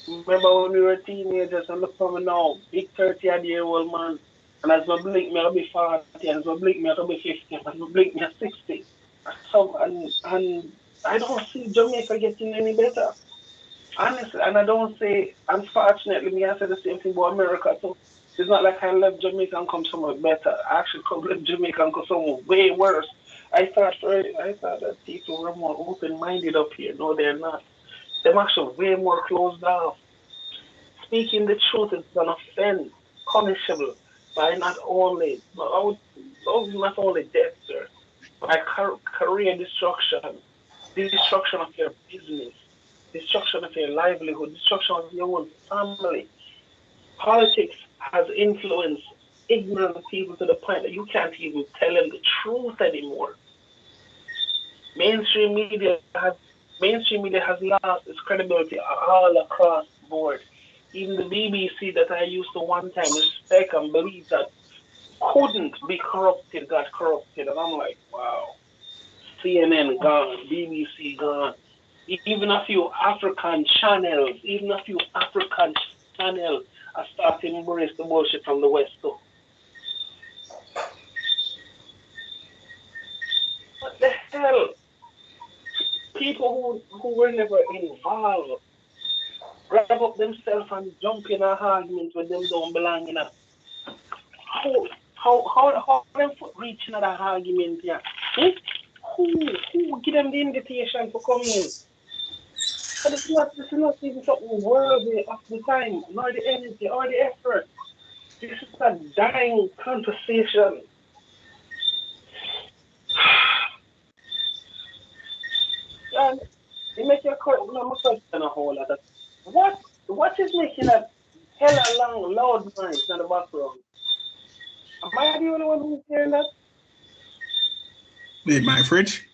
Remember when we were teenagers and look for me now, big 30-year-old man. And as I blink me, I'll be 40, and as I blink me, I'll be 50, and as I blink me, I'll 60. And I don't see Jamaica getting any better. Honestly, and I don't say, unfortunately, me, I say the same thing about America too. It's not like I left Jamaica and come somewhere better. I actually come left Jamaica and come somewhere way worse. I thought that people were more open-minded up here. No, they're not. They're actually way more closed off. Speaking the truth is an offense, punishable by not only death, sir, by career destruction of your business, destruction of your livelihood, destruction of your own family. Politics has influenced ignorant people to the point that you can't even tell them the truth anymore. Mainstream media has Mainstream media has lost its credibility all across the board. Even the BBC that I used to one time respect and believe that couldn't be corrupted got corrupted. And I'm like, wow. CNN gone, BBC gone. Even a few African channels are starting to embrace the bullshit from the West too. What the hell? People who were never involved grab up themselves and jump in an argument with them don't belong in a how them foot reaching at that argument here? Hmm? Who give them the invitation for coming in? But this is not even something worthy of the time, nor the energy, or the effort. This is a dying conversation. And it makes you question a whole lot of what is making that hella long loud noise in the background? Am I the only one who's hearing that? Wait, my fridge?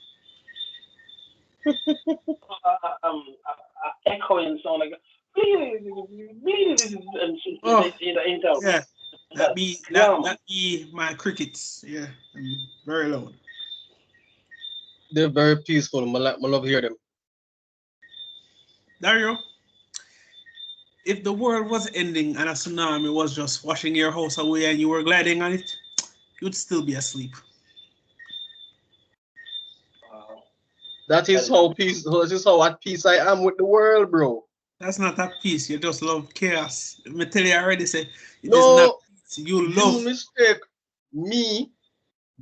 Echoing sound like Oh, yeah. That be my crickets. Yeah, very loud. They're very peaceful. I love to hear them. Dario, if the world was ending and a tsunami was just washing your house away and you were gliding on it, you'd still be asleep. Wow. That is how peace. That is how at peace I am with the world, bro. That's not a peace. You just love chaos. Me tell you already. Say it is not No, peace. You you love. mistake me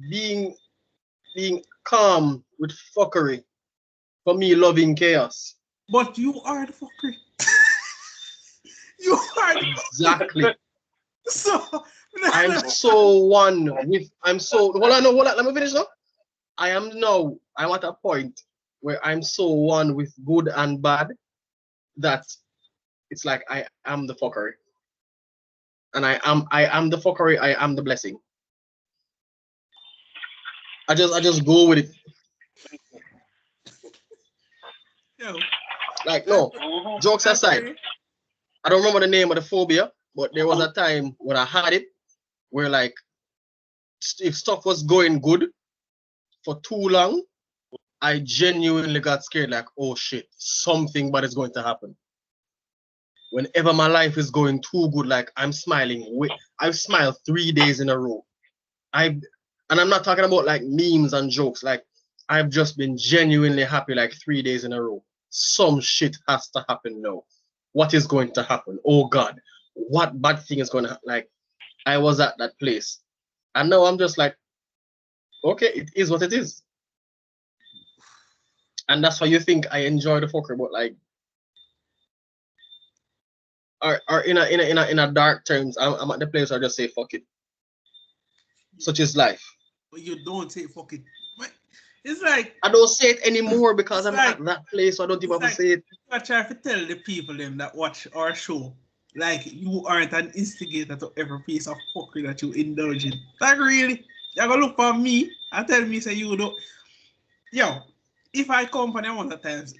being calm with fuckery for me loving chaos. But you are the fucker. You are the Exactly. so. I'm so one with. I'm so. Hold on, no, hold on. Let me finish now. I am now. I'm at a point where I'm so one with good and bad that it's like I am the fuckery, and I am the fuckery. I am the blessing. I just go with it. Yo, Like no, jokes I aside, agree. I don't remember the name of the phobia, but there was a time when I had it where like if stuff was going good for too long, I genuinely got scared. Like oh shit, something bad is going to happen. Whenever my life is going too good, like I'm smiling. I've smiled 3 days in a row. And I'm not talking about like memes and jokes. Like I've just been genuinely happy like 3 days in a row. Some shit has to happen now. What is going to happen? Oh God, what bad thing is going to happen? Like I was at that place, and now I'm just like, okay, it is what it is. And that's why you think I enjoy the fucker, but like, or in a dark terms, I'm at the place where I just say fuck it. Such is life. But you don't say fuck it. But it's like I don't say it anymore because it's I'm like at that place, so I don't even it's have to like say it. I try to tell the people them that watch our show, like you aren't an instigator to every piece of fuckery that you indulge in. Like really, you're gonna look for me and tell me say you don't. Yo, if I come for the amount of times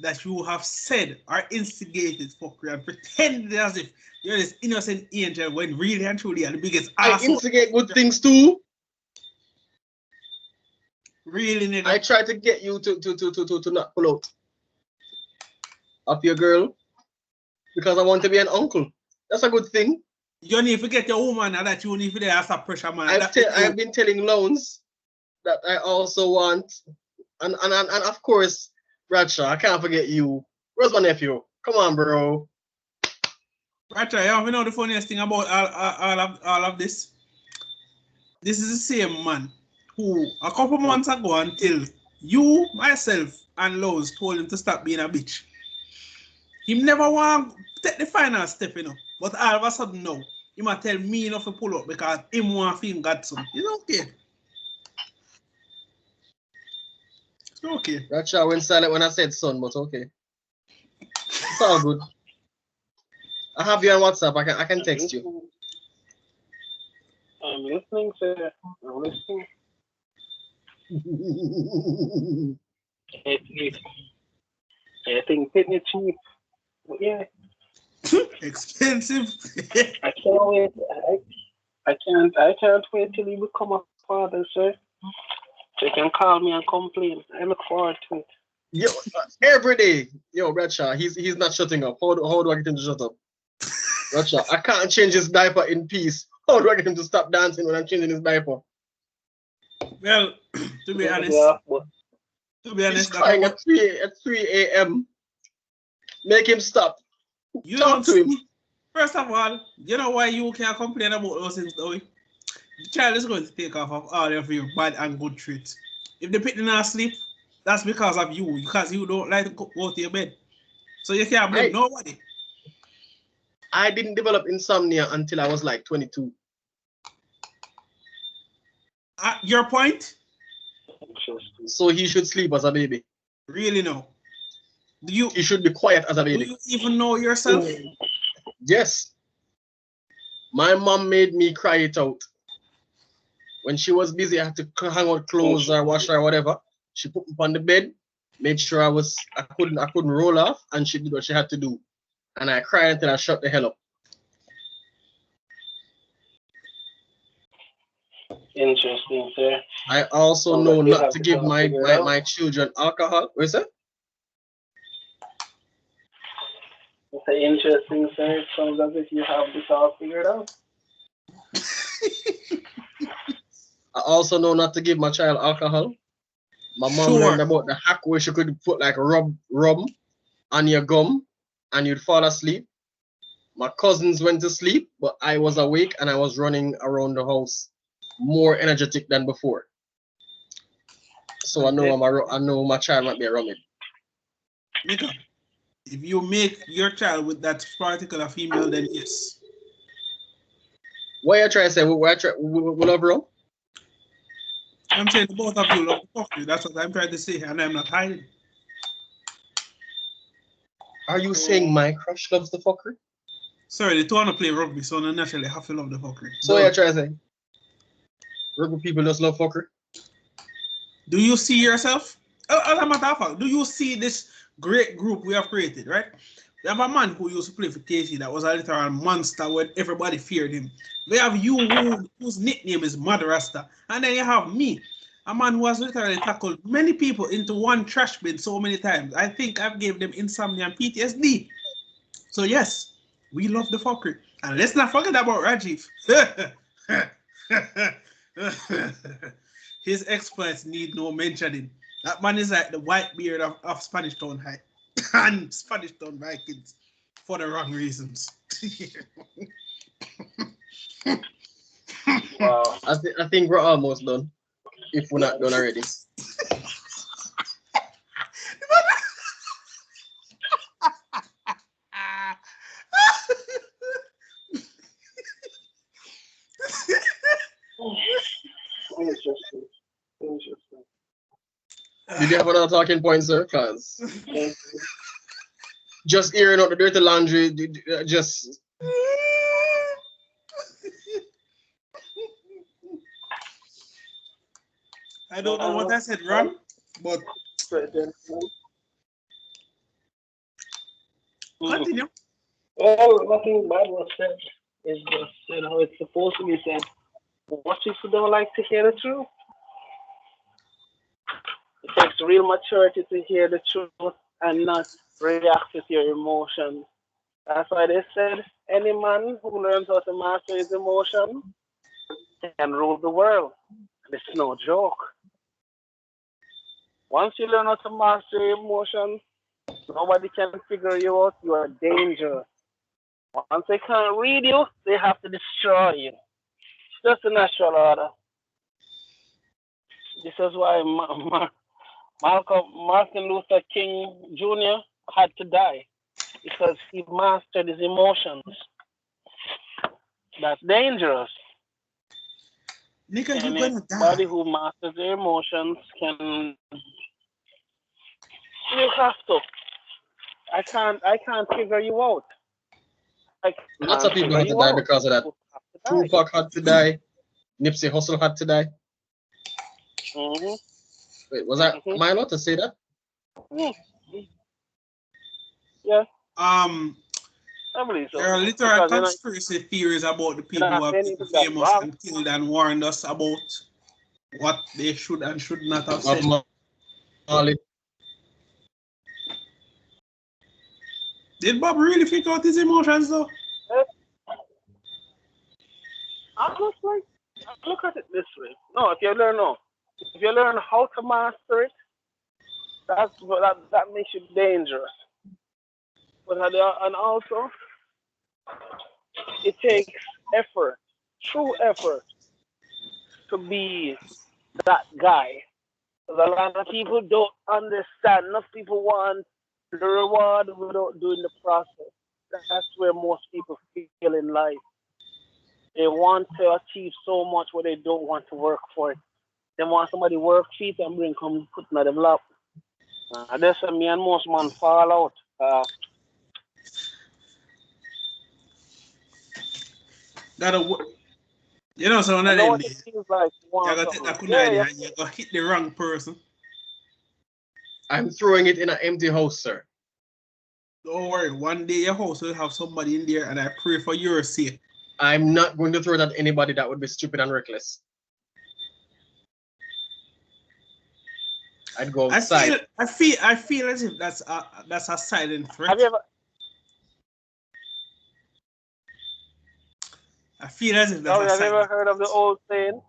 that you have said or instigated fuckery and pretended as if you're this innocent angel when really and truly you're the biggest I asshole. instigate good things too. Really, nigga. I try to get you to not pull out of your girl because I want to be an uncle. That's a good thing. You need to get your woman and that you need to ask a pressure man. I've been telling Loans that I also want, and of course, Bradshaw, I can't forget you. Where's my nephew? Come on, bro. Bradshaw, you know the funniest thing about all of this? This is the same man who a couple months ago until you, myself, and Lowe's told him to stop being a bitch. He never want to take the final step, you know. But all of a sudden now, he might tell me not to pull up because him want to feel got some. It's okay. It's okay. Bradshaw went silent when I said son, but okay. It's all good. I have you on WhatsApp. I can text you. I'm listening, sir. I'm listening. I think fitness cheap. But yeah, Expensive. I can't wait. I can't wait till you become a father, sir. So you can call me and complain. I look forward to it. Yo, every day, yo, Bradshaw, he's not shutting up. How do I get him to shut up? Bradshaw, I can't change his diaper in peace. How do I get him to stop dancing when I'm changing his diaper? Well, to be honest, Yeah, but He's crying at 3 a.m. Make him stop. you Talk don't. to him. First of all, you know why you can't complain about those things, though? The child is going to take off of all of your bad and good traits. If the pit not sleep, that's because of you, because you don't like to go to your bed. So you can't blame nobody. I didn't develop insomnia until I was like 22. Your point? So he should sleep as a baby. Really no. He should be quiet as a baby. Do you even know yourself? Yes. My mom made me cry it out. When she was busy, I had to hang out clothes or wash or whatever. She put me on the bed, made sure I couldn't roll off, and she did what she had to do. And I cried until I shut the hell up. interesting, sir. I also know not to give my children alcohol. What is that? It's interesting, sir. It sounds as if you have this all figured out. I also know not to give my child alcohol. My mom learned about the hack where she could put like rum on your gum and you'd fall asleep. My cousins went to sleep, but I was awake and I was running around the house more energetic than before. So I know my child might be a rummy. Nika, if you make your child with that particular female, then yes. What you trying to say? We love rum? I'm saying both of you love the fuckery. That's what I'm trying to say, and I'm not hiding. Are you saying my crush loves the fuckery? Sorry, they don't want to play rugby, so they naturally have to love the fuckery. So what you trying to say? Rugby people just love fuckery? Do you see yourself? As a matter of fact, do you see this great group we have created, right? We have a man who used to play for KC that was a literal monster when everybody feared him. We have you whose nickname is Mad Rasta. And then you have me, a man who has literally tackled many people into one trash bin so many times. I think I've gave them insomnia and PTSD. So yes, we love the fuckery. And let's not forget about Rajiv. His exploits need no mentioning. That man is like the white beard of Spanish Town High and Spanish Town Vikings for the wrong reasons. Wow. I think we're almost done. If we're not done already. Interesting. Did you have another talking point, sir? Cause just airing out the dirty laundry, just. I don't know what I said wrong, but continue. Well, nothing bad was said. It's just, it's supposed to be said. What if you don't like to hear the truth? It takes real maturity to hear the truth and not react with your emotions. That's why they said any man who learns how to master his emotion can rule the world. And it's no joke. Once you learn how to master your emotions, nobody can figure you out. You are dangerous. Once they can't read you, they have to destroy you. It's just a natural order. This is why Martin Luther King Jr. had to die because he mastered his emotions. That's dangerous. Nigga, you're gonna die. Anybody who masters their emotions can. You have to. I can't figure you out. Lots of people had to die because of that. Tupac had to die. Nipsey Hussle had to die. Mm-hmm. Wait, was that? Am I allowed to say that? Mm-hmm. Yeah. I believe so. There are literal conspiracy theories about the people who have been famous and killed and warned us about what they should and should not have said. Did Bob really figure out his emotions though? Look at it this way. No, if you learn how to master it, that makes you dangerous. But and also, it takes effort, true effort, to be that guy. Because a lot of people don't understand. Enough people want the reward without doing the process. That's where most people feel in life. They want to achieve so much where they don't want to work for it. They want somebody work feet and bring come put in them lap. That's why me and most man fall out. You know, so one of them days, you gotta take that kunai and you gotta hit the wrong person. I'm throwing it in an empty house, sir. Don't worry, one day your house will have somebody in there, and I pray for your sake. I'm not going to throw it at anybody that would be stupid and reckless. I'd go outside. I feel as if that's a silent threat. Have you ever? I feel as if that's a silent. Have you ever heard of the old saying?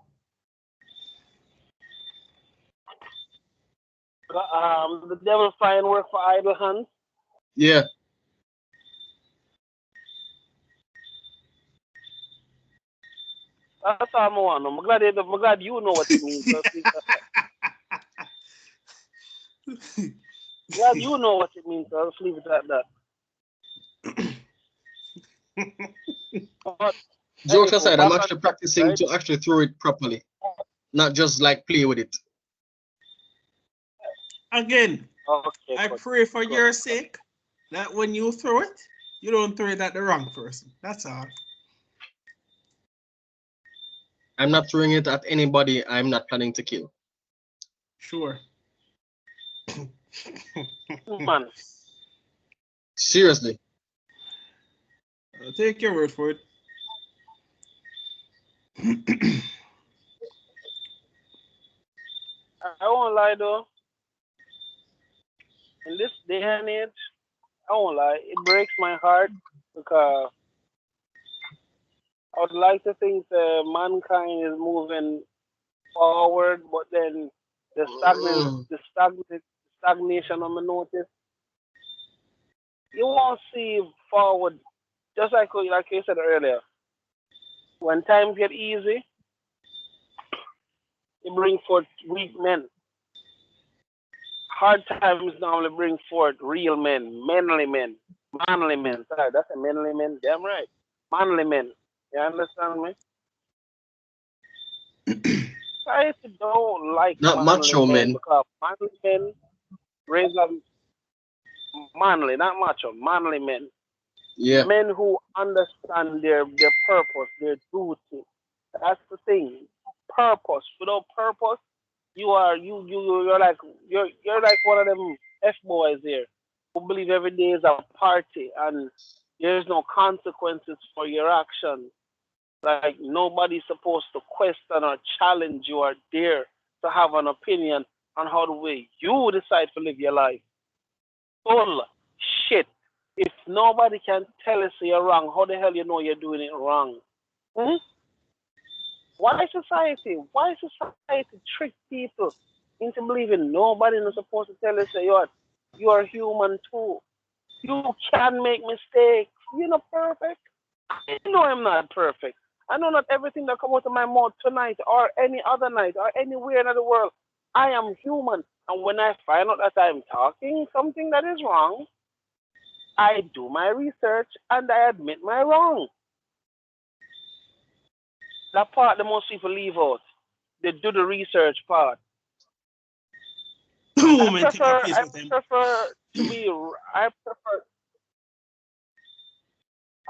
The devil find work for idle hands. Yeah. That's all I want. I'm glad you know what it means. So glad you know what it means. So I'll just leave it at that. But Jokes anyhow, aside, I'm back on actually topic, practicing right? to actually throw it properly, not just like play with it. Again, Okay, I good, pray for good, your good. sake that when you throw it, you don't throw it at the wrong person. That's all. I'm not throwing it at anybody I'm not planning to kill. Sure. Man, Seriously. I'll take your word for it. I won't lie though. In this day and age, I won't lie. It breaks my heart because I would like to think mankind is moving forward, but then Mm. the stagnation on the notice. You won't see forward, just like you said earlier. When times get easy, it brings forth weak men. Hard times normally bring forth real men, manly men. Sorry, that's a manly men. Damn right, manly men. You understand me? Society don't like Not manly macho men men. because manly men raise up manly, not macho, manly men. Yeah. Men who understand their purpose, their duty. That's the thing. Purpose. Without purpose, you're like you're like one of them F boys here who believe every day is a party and there's no consequences for your actions. Like nobody's supposed to question or challenge you or dare to have an opinion on how the way you decide to live your life. Bull shit. If nobody can tell us you're wrong, how the hell you know you're doing it wrong? Hmm? Why society trick people into believing nobody is supposed to tell us that you are human too. You can make mistakes. You're not perfect. I know I'm not perfect. I know not everything that comes out of my mouth tonight or any other night or anywhere in the world. I am human. And when I find out that I'm talking something that is wrong, I do my research and I admit my wrong. That part the most people leave out. They do the research part. I Woman, take a prefer piece I with him. prefer to be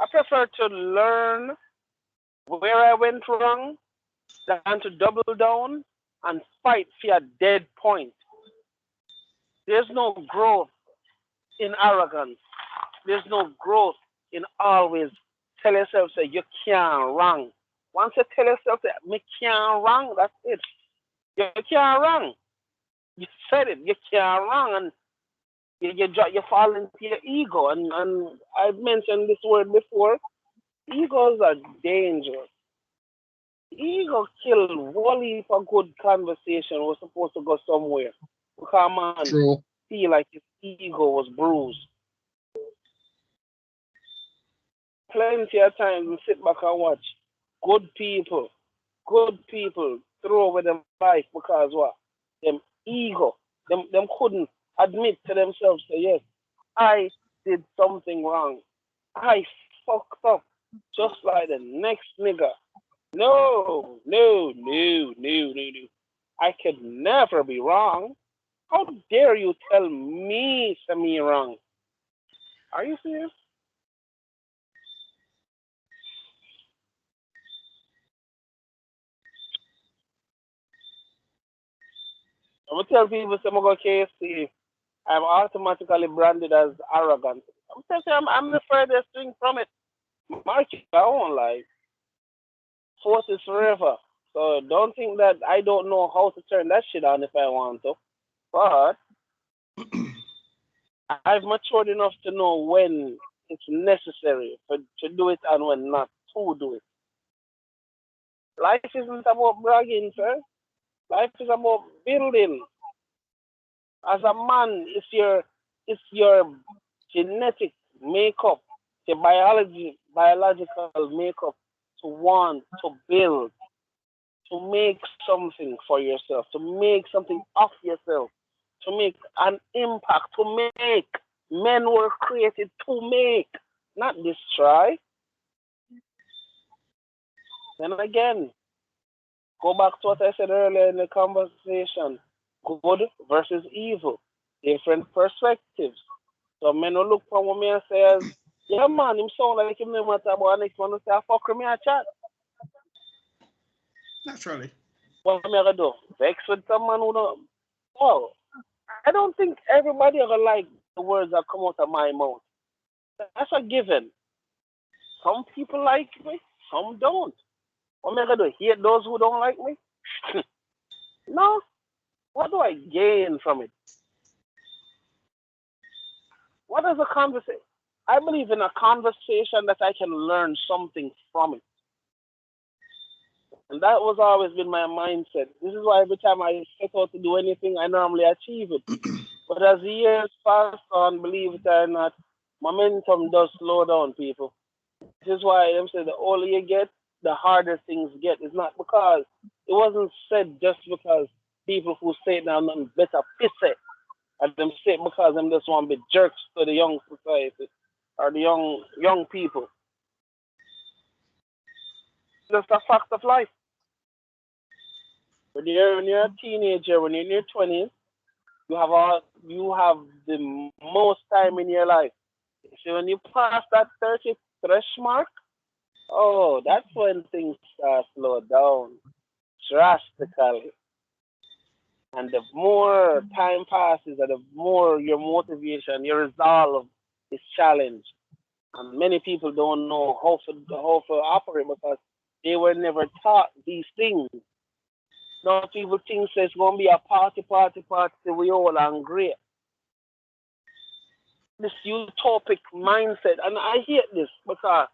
I prefer to learn where I went wrong than to double down and fight for a dead point. There's no growth in arrogance. There's no growth in always tell yourself say you can't wrong. Once you tell yourself that me can't wrong, that's it. You can't wrong. You said it. You can't wrong, and you fall into your ego. And I've mentioned this word before. Egos are dangerous. Ego kill one heap of good conversation was supposed to go somewhere. Because man True. feel like his ego was bruised. Plenty of times we sit back and watch good people, good people throw away their life because what? Them ego. Them couldn't admit to themselves say yes, I did something wrong. I fucked up just like the next nigga. No, no, no, no, no, no. I could never be wrong. How dare you tell me to me wrong? Are you serious? I'm gonna tell people some go KFC. I'm automatically branded as arrogant. I'm telling you, I'm the furthest thing from it. Mark your own life. Force is forever. So don't think that I don't know how to turn that shit on if I want to. But I've matured enough to know when it's necessary to do it and when not to do it. Life isn't about bragging, sir. Life is about building. As a man, it's your genetic makeup, the biological makeup to want to build, to make something for yourself, to make something of yourself, to make an impact, to make. Men were created to make, not destroy. Then again, go back to what I said earlier in the conversation, good versus evil, different perspectives. So men will look from me and say, yeah man, him sound like him no matter about next man will say, fuck with me a chat. Naturally. What am I gonna do? Vex with someone who don't. Oh, I don't think everybody ever like the words that come out of my mouth. That's a given. Some people like me, some don't. What am I gonna do? Hate those who don't like me? No. What do I gain from it? What is a conversation? I believe in a conversation that I can learn something from it. And that was always been my mindset. This is why every time I set out to do anything, I normally achieve it. But as the years pass on, believe it or not, momentum does slow down, people. This is why I'm saying the older you get, the harder things get. It's not because it wasn't said just because people who say it now nothing better piss it. And them say it because them just want to be jerks to the young society or the young people. Just a fact of life. When you're a teenager, when you're in your 20s, you have the most time in your life. So when you pass that 30 thresh mark, oh, that's when things start slow down drastically. And the more time passes, and the more your motivation, your resolve is challenged. And many people don't know how to operate because they were never taught these things. Now people think it's going to be a party, we all angry. This utopic mindset, and I hate this because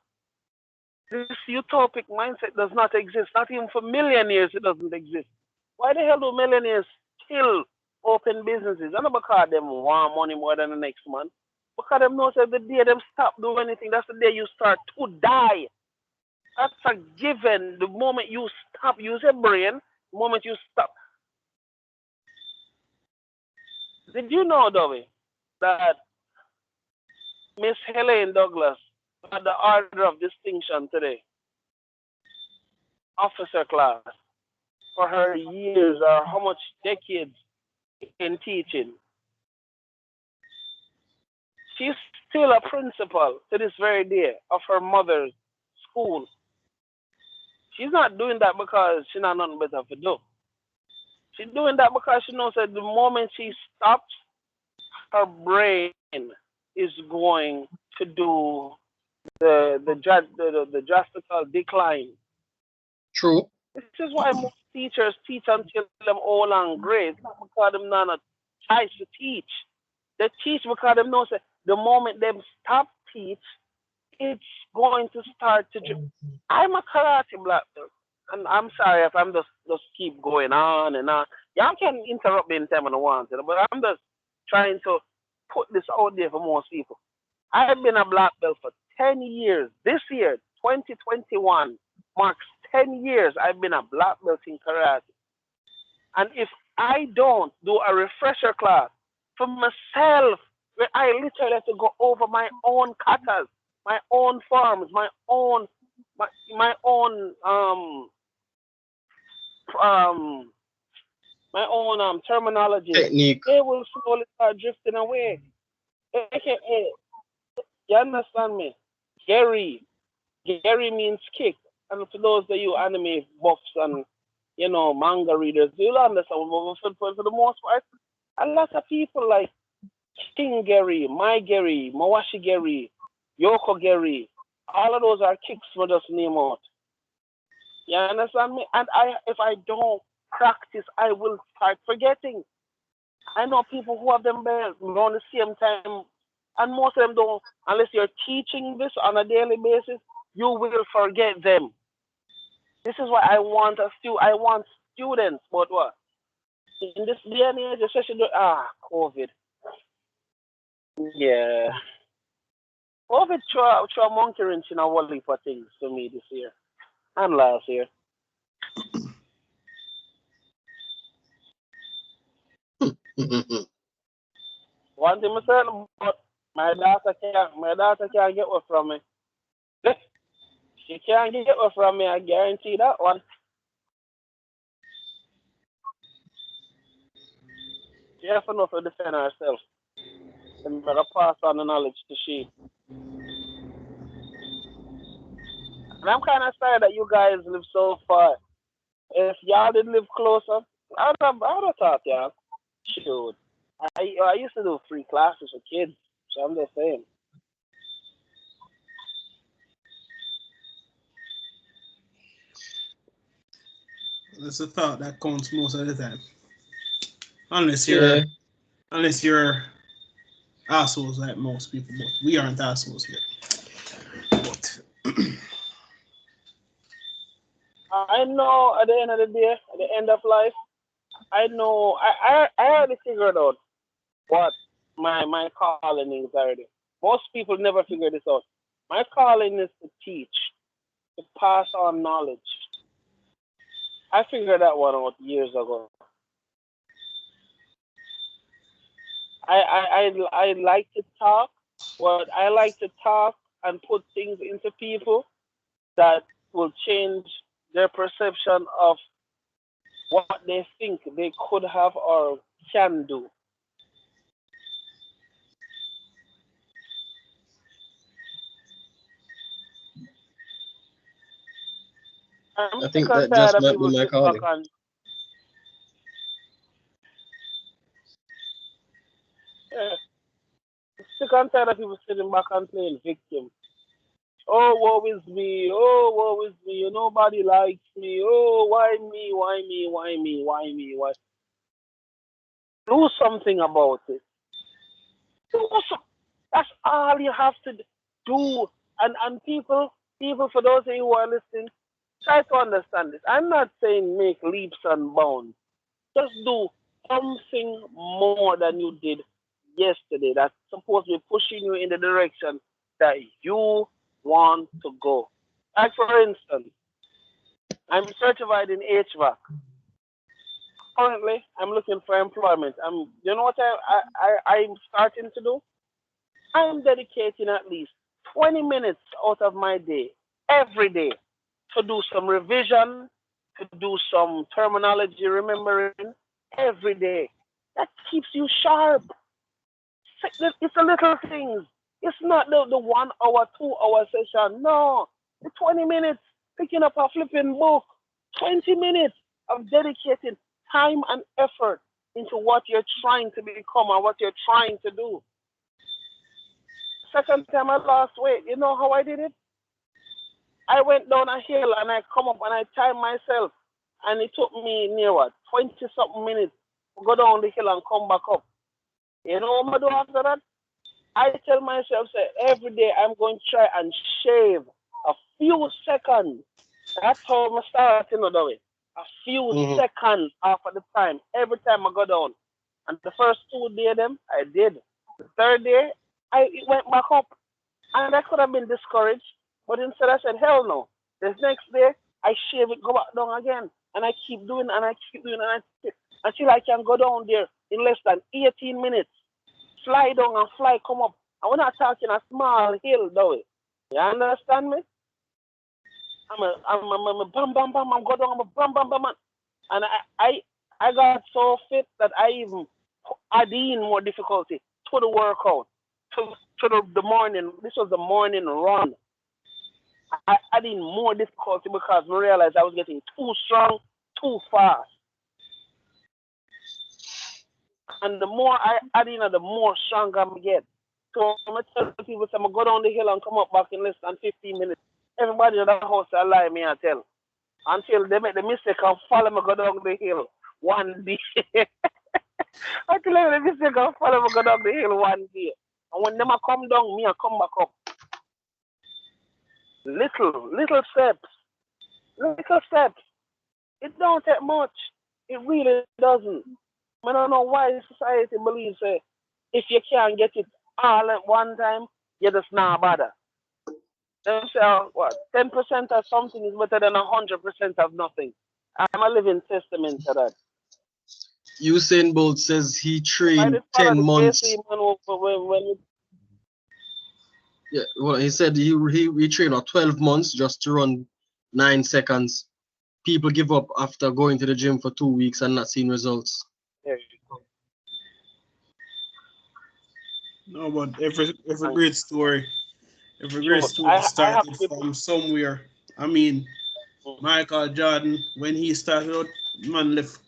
this utopic mindset does not exist. Not even for millionaires, it doesn't exist. Why the hell do millionaires still open businesses? I not because them want money more than the next man. Because them know that the day them stop doing anything, that's the day you start to die. That's a given. The moment you stop using brain, the moment you stop. Did you know, Dobby, that Miss Helene Douglas got the Order of Distinction today, officer class, for her years or how much decades in teaching? She's still a principal to this very day of her mother's school. She's not doing that because she not nothing better to do. She's doing that because she knows that the moment she stops, her brain is going to do the drastical decline. True. This is why most teachers teach until them old and gray. It's not because them not a choice to teach. They teach because them know that the moment them stop teach, it's going to start to. I'm a karate black belt, and I'm sorry if I'm just keep going on and on. Y'all can interrupt me anytime I want, but I'm just trying to put this out there for most people. I've been a black belt for 10 years. This year, 2021, marks 10 years I've been a black belt in karate. And if I don't do a refresher class for myself, where I literally have to go over my own katas, my own forms, my own um my own terminologies, Technique. they will slowly start drifting away. AKA, you understand me? Gary. Gary means kick. And for those of you anime buffs and manga readers, you'll understand. But for the most part, a lot of people like King Gary, My Gary, Mawashi Gary, Yoko Gary, all of those are kicks for just name out. You understand me? And if I don't practice, I will start forgetting. I know people who have them belts around the same time, and most of them don't. Unless you're teaching this on a daily basis, you will forget them. This is why I want students, but what? In this day and age, especially COVID. Yeah. COVID threw a monkey wrench in a whole heap of things to me this year and last year. One thing I'm certain about my daughter can't get what from me. She can't get what from me, I guarantee that one. She has enough to defend herself. And better pass on the knowledge to she. And I'm kind of sorry that you guys live so far. If y'all did live closer, I would have thought y'all. Shoot. I used to do free classes for kids, so I'm just saying. That's a thought that counts most of the time. Unless Yeah. you're assholes like most people, but we aren't assholes here. But I know at the end of the day, at the end of life, I know I already figured out what my calling is already. Most people never figure this out. My calling is to teach, to pass on knowledge. I figured that one out years ago. I like to talk, but I like to talk and put things into people that will change their perception of what they think they could have or can do. I'm I sick think and that tired just of might be people my sitting back calling. on. Yeah, I'm sick and tired of people sitting back and playing victim. Oh, woe is me. Oh, woe is me. Nobody likes me. Oh, why me? Why me? Why me? Why me? Why? Do something about it. Do some. That's all you have to do. And people, for those of you who are listening, try to understand this. I'm not saying make leaps and bounds. Just do something more than you did yesterday. That's supposed to be pushing you in the direction that you want to go. Like for instance, I'm certified in HVAC. Currently, I'm looking for employment. You know what I'm starting to do? I'm dedicating at least 20 minutes out of my day every day to do some revision, to do some terminology remembering every day. That keeps you sharp. It's the little things. It's not the 1 hour, 2 hour session. No, the 20 minutes picking up a flipping book, 20 minutes of dedicating time and effort into what you're trying to become and what you're trying to do. Second time I lost weight, you know how I did it? I went down a hill and I come up and I timed myself. And it took me near what, 20 something minutes to go down the hill and come back up. You know what I do after that? I tell myself, say, every day I'm going to try and shave a few seconds. That's how I'm starting to do it. A few Hmm. seconds after the time, every time I go down. And the first 2 days, them, I did. The third day, it went back up. And I could have been discouraged. But instead, I said, hell no. This next day, I shave it, go back down again. And I keep doing and I keep doing and I keep, until I can go down there in less than 18 minutes. Fly down and fly come up. And we're not talking a small hill, though. You understand me? I'm a bam bam bam. I'm go down. I'm a bam bam bam. And I got so fit that I even add in more difficulty to the workout, to the morning. This was the morning run. I add in more difficulty because I realized I was getting too strong, too fast. And the more I add in, the more stronger I get. So I'm gonna tell people, I'm gonna go down the hill and come up back in less than 15 minutes. Everybody in the house I lie me I tell. Until they make the mistake and follow me go down the hill one day. Until they make the mistake and follow me go down the hill one day. And when them a come down, me I come back up. Little steps. Little steps. It don't take much. It really doesn't. I don't know why society believes if you can't get it all at one time, you just not bother. They say, what, 10% of something is better than 100% of nothing. I'm a living testament to that. Usain Bolt says he If I trained did follow 10 the months. KC man when Yeah, well, he said he trained for 12 months just to run 9 seconds. People give up after going to the gym for 2 weeks and not seeing results. there you go. No, but every And great story, every great shoot, story I have started to be. from somewhere. I mean, Michael Jordan, when he started out, man left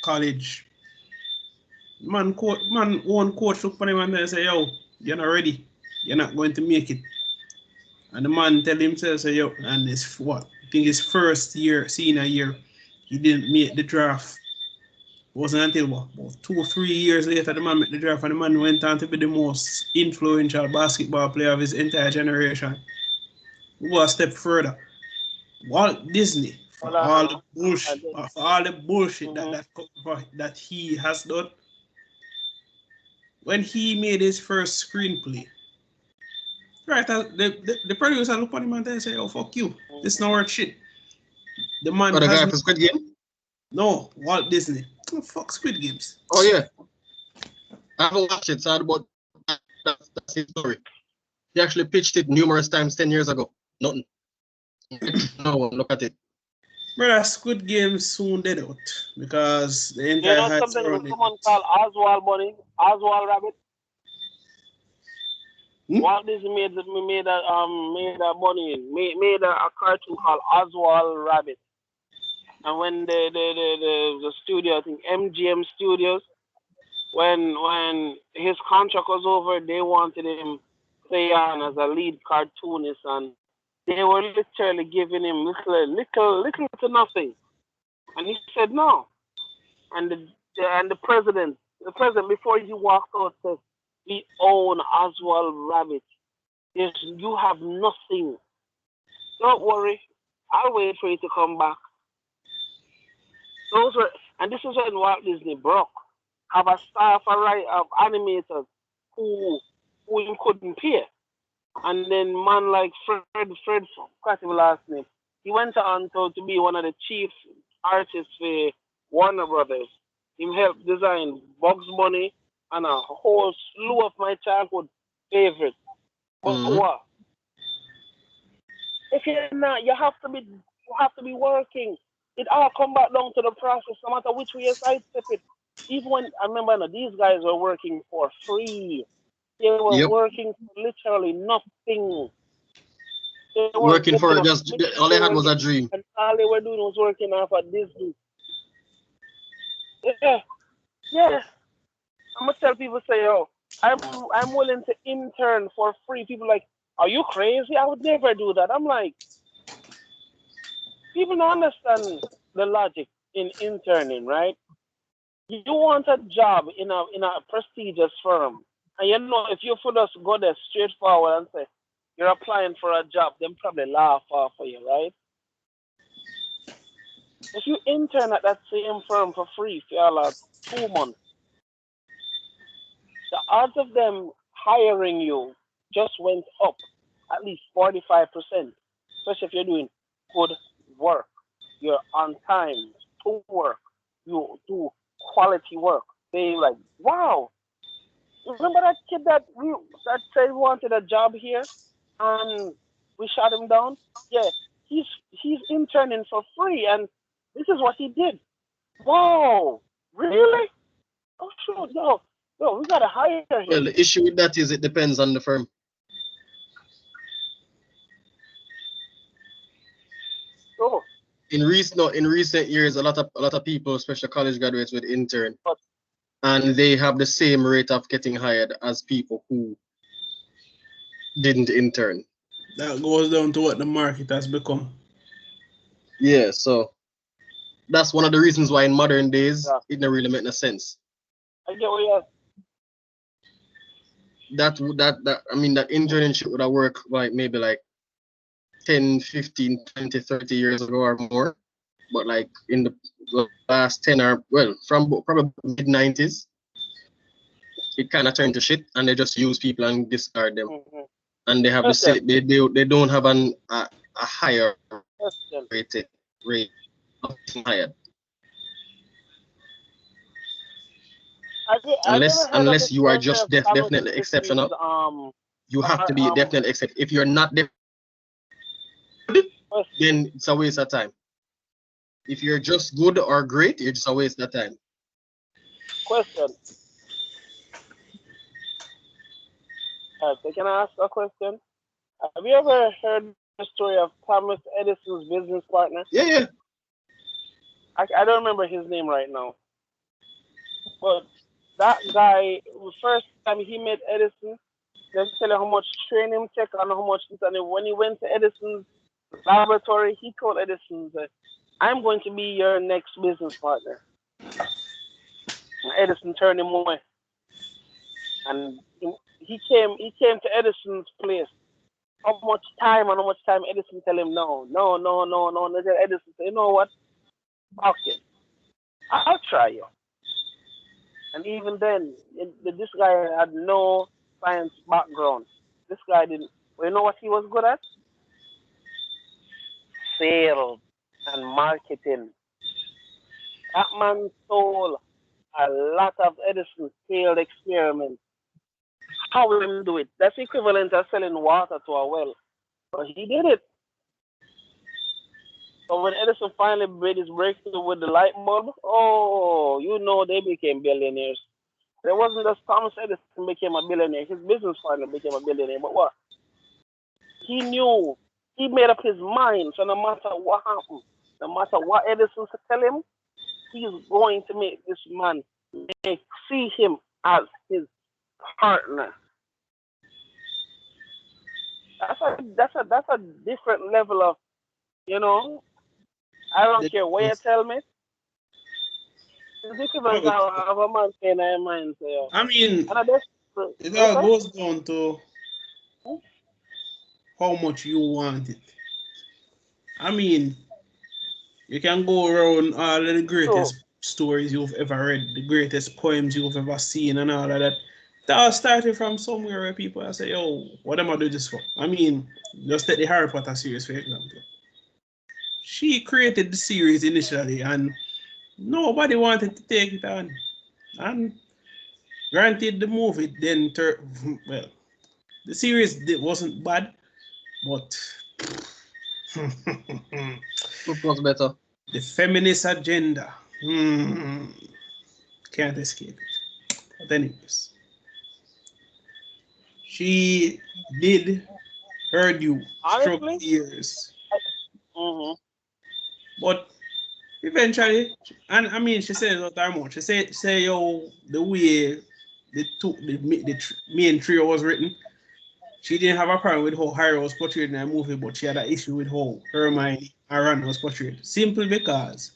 college. Man one coach look for him and say, yo, you're not ready. You're not going to make it. And the man tell himself, say, yo, and it's what? I think his first year, senior year, he didn't make the draft. It wasn't until what, about 2 or 3 years later the man made the draft and the man went on to be the most influential basketball player of his entire generation. We go a step further. Walt Disney, for Hold on all the now. bullshit, for all the bullshit Mm-hmm. that he has done, when he made his first screenplay, right, the producer look at him and say, "Oh fuck you, this is not worth shit." The man Oh, the has guy for Squid Game? no Walt Disney. Oh, fuck Squid Games. Oh, yeah. I haven't watched it, so but that's his story. He actually pitched it numerous times 10 years ago. Nothing. No, look at it. Brother, Squid Games soon dead out because the You entire know hype something? surrounding Someone it. called Oswald Bunny, Oswald Rabbit. Hmm? Walt Disney made a bunny made a cartoon called Oswald Rabbit. And when the studio, I think MGM Studios, when his contract was over, they wanted him to stay on as a lead cartoonist, and they were literally giving him little to nothing, and he said no. And the president before he walked out said, "We own Oswald Rabbit. You have nothing. Don't worry. I'll wait for you to come back." Those were, and this is when Walt Disney broke. Have a staff of animators who you couldn't pay, and then man like Fred, quite his last name. He went on to be one of the chief artists for Warner Brothers. He helped design Bugs Bunny and a whole slew of my childhood favorites. But Mm-hmm. what? If you're not, you have to be working. It all come back down to the process, no matter which way you sidestep it. Even when I remember these guys were working for free. They were Yep. working for literally nothing. They were Working for getting it, a just commission. all they They had were was a getting, dream. and all they were doing was working off at Disney. Yeah, yeah. I'm gonna tell people say, "Oh, I'm willing to intern for free." People like, "Are you crazy? I would never do that." I'm like, people don't understand the logic in interning, right? You want a job in a prestigious firm, and you know if you for us go there straightforward and say you're applying for a job, then probably laugh off for you, right? If you intern at that same firm for free for like 2 months, the odds of them hiring you just went up at least 45%. Especially if you're doing good work, you're on time to work, you do quality work. They like, wow, remember that kid that said he wanted a job here and we shot him down? Yeah, he's interning for free and this is what he did. Wow, really? Oh sure, no, we gotta hire Well, him. the issue with that is it depends on the firm. Oh, In recent years, a lot of people, especially college graduates, would intern, but and they have the same rate of getting hired as people who didn't intern. That goes down to what the market has become. Yeah, so that's one of the reasons why in modern days yeah, it don't really make no sense. I get what you're. That I mean that internship would have worked like maybe like 10, 15, 20, 30 years ago or more. but like in the last 10 or well, from probably mid-90s, it kind of turned to shit, and they just use people and discard them, and they have the Question. they don't have a higher Question. rate higher Have you ever heard of the unless you are story just of Thomas definitely Edison's exceptional. You have to be definitely exceptional. If you're not good, then it's a waste of time. If you're just good or great, you're just a waste of time. question? So can I ask a question? Have you ever heard the story of Thomas Edison's business partner? Yeah. I don't remember his name right now, but that guy, the first time he met Edison, they tell you how much training took and how much this, and when he went to Edison's laboratory, he told Edison that I'm going to be your next business partner. And Edison turned him away, and he came to Edison's place. How much time Edison tell him no. And then Edison say, you know what? Okay, I'll try you. And even then, this guy had no science background. This guy didn't. Well, you know what he was good at? Sales and marketing. That man sold a lot of Edison's failed experiments. How will him do it? That's equivalent to selling water to a well. But he did it. So when Edison finally made his breakthrough with the light bulb, oh, you know they became billionaires. There wasn't just Thomas Edison became a billionaire. His business partner became a billionaire. But what? He knew. He made up his mind. So no matter what happened, no matter what Edison said tell him, he's going to make this man see him as his partner. That's a different level of, you know. I don't care what you tell me. It's different of a man saying I mind. So, I mean, it all goes down to how much you want it. I mean, you can go around all of the greatest stories you've ever read, the greatest poems you've ever seen, and all of that. That all started from somewhere where people are say, "Yo, what am I doing this for?" I mean, just take the Harry Potter series for example. She created the series initially, and nobody wanted to take it on. And granted, the movie then, well, the series wasn't bad, but What was better? The feminist agenda. Can't escape it. But anyways, she did her due throughout the years. But eventually, and I mean, she said not that much. She say yo, the way the main trio was written, she didn't have a problem with how Harry was portrayed in the movie, but she had an issue with how Hermione and Ron was portrayed. Simply because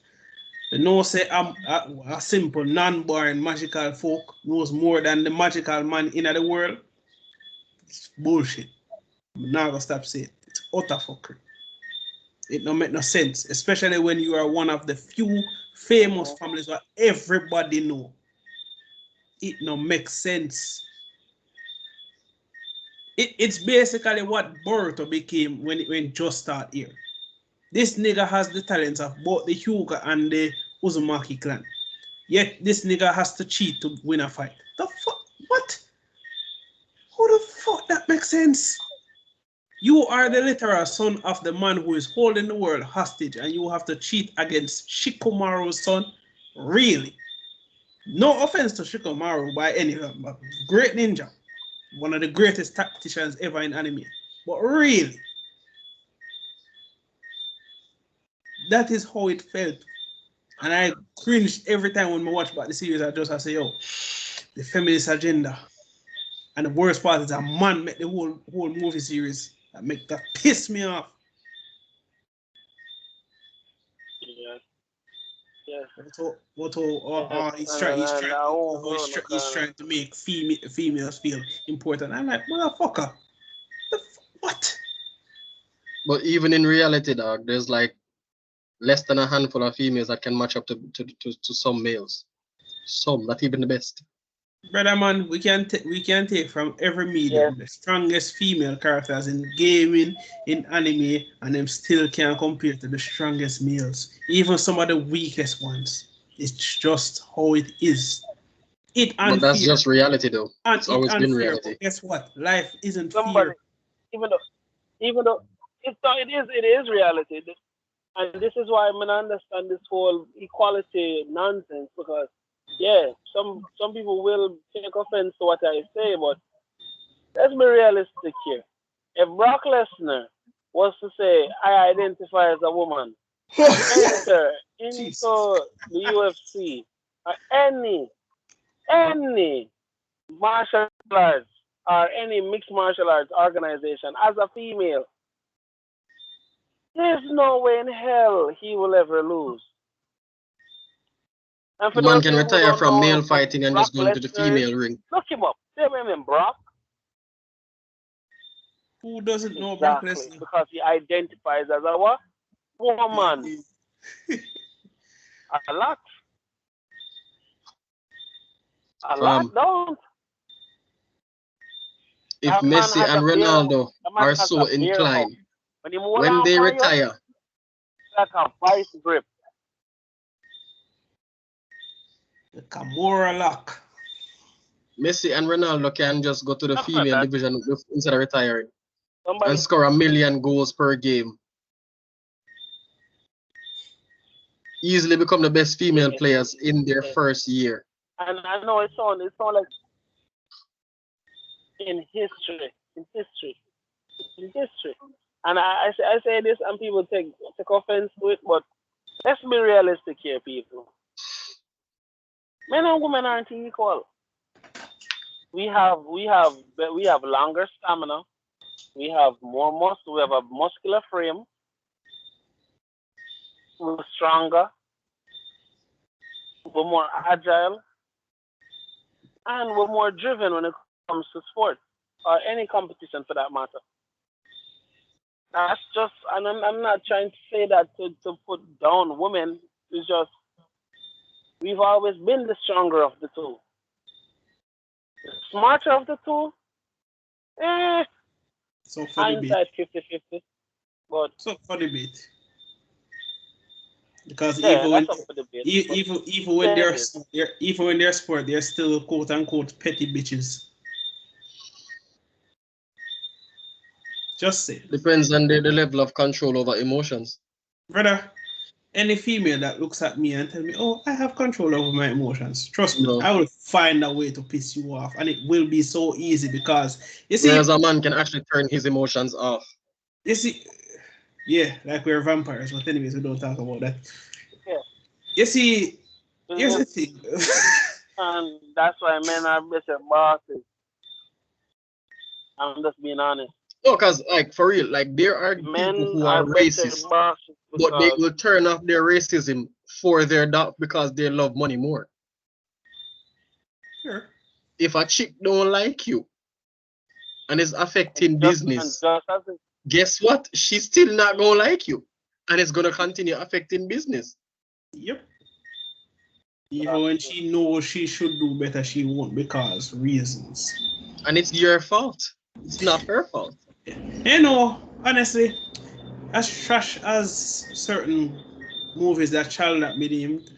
they know say a simple, non-boring magical folk knows more than the magical man in the world. It's bullshit. I'm not gonna stop saying it. It's utter fuckery. It don't make no sense, especially when you are one of the few famous families that everybody know. It don't make sense. It's basically what Boruto became when just start here. This nigga has the talents of both the Hyuga and the Uzumaki clan. Yet this nigga has to cheat to win a fight. The fuck? What? How the fuck that makes sense? You are the literal son of the man who is holding the world hostage and you have to cheat against Shikamaru's son? Really? No offense to Shikamaru by any great ninja. One of the greatest tacticians ever in anime. But really? That is how it felt. And I cringed every time when I watch back the series. I say, yo, the feminist agenda. And the worst part is a man make the whole movie series that piss me off. Yeah. He's trying to make females feel important. I'm like, motherfucker. What? But even in reality, dog, there's like less than a handful of females that can match up to some males. Some, not even the best. Brother man, we can take from every Yes. medium the strongest female characters in gaming, in anime, and them still can't compare to the strongest males. Even some of the weakest ones. It's just how it is. It But that's unfair. just reality, though. And It's it always been unfair. reality. But guess what? Life isn't Somebody, fair. even though it is reality. And this is why I mean, I understand this whole equality nonsense because yeah, some people will take offense to what I say, but let's be realistic here. If Brock Lesnar was to say, I identify as a woman and enter Jesus. into the UFC or any martial arts or any mixed martial arts organization as a female, there's no way in hell he will ever lose. And The for man those can people who retire don't from know male who fighting and Brock just go into the Lesnar is, female ring. look him up. Say him in Brock. Who doesn't know Brock Exactly. Lesnar? Because he identifies as a what? Woman. A lot. A lot don't. If That man Messi has and a bare Ronaldo that man are has so a bare hug. inclined, When he hold when on they for you, retire, it's like a vice grip. The Kimura lock. Messi and Ronaldo can just go to the After female that, division instead of retiring and somebody score 1 million goals per game. Easily become the best female players in their first year. and I know it sounds like in history. And I say this and people take offense to it, but let's be realistic here, people. Men and women aren't equal. We have longer stamina. We have more muscle. We have a muscular frame. We're stronger. We're more agile, and we're more driven when it comes to sports or any competition for that matter. That's just, and I'm not trying to say that to put down women. It's just we've always been the stronger of the two. The smarter of the two, So for debate. hindsight 50-50. But So for debate. Because yeah, that's up for debate. even when they're sport, they're still quote unquote petty bitches. Just say, Depends on the level of control over emotions. brother. Any female that looks at me and tell me, "Oh, I have control over my emotions," trust me, No. I will find a way to piss you off, and it will be so easy because you see, Whereas a man can actually turn his emotions off. you see, yeah, like we're vampires, but anyways, we don't talk about that. Yeah. You see, here's the thing. And that's why men are better bosses. I'm just being honest. No, because like for real, like there are Men people who are are better racist, bosses but they because will turn off their racism for their dog because they love money more. Sure. If a chick don't like you and it's affecting just business, as it, guess what? She's still not gonna like you, and it's gonna continue affecting business. Yep. Even when she knows she should do better, she won't because reasons. And it's your fault. It's not her fault. You know, honestly, as trash as certain movies that shall not be named,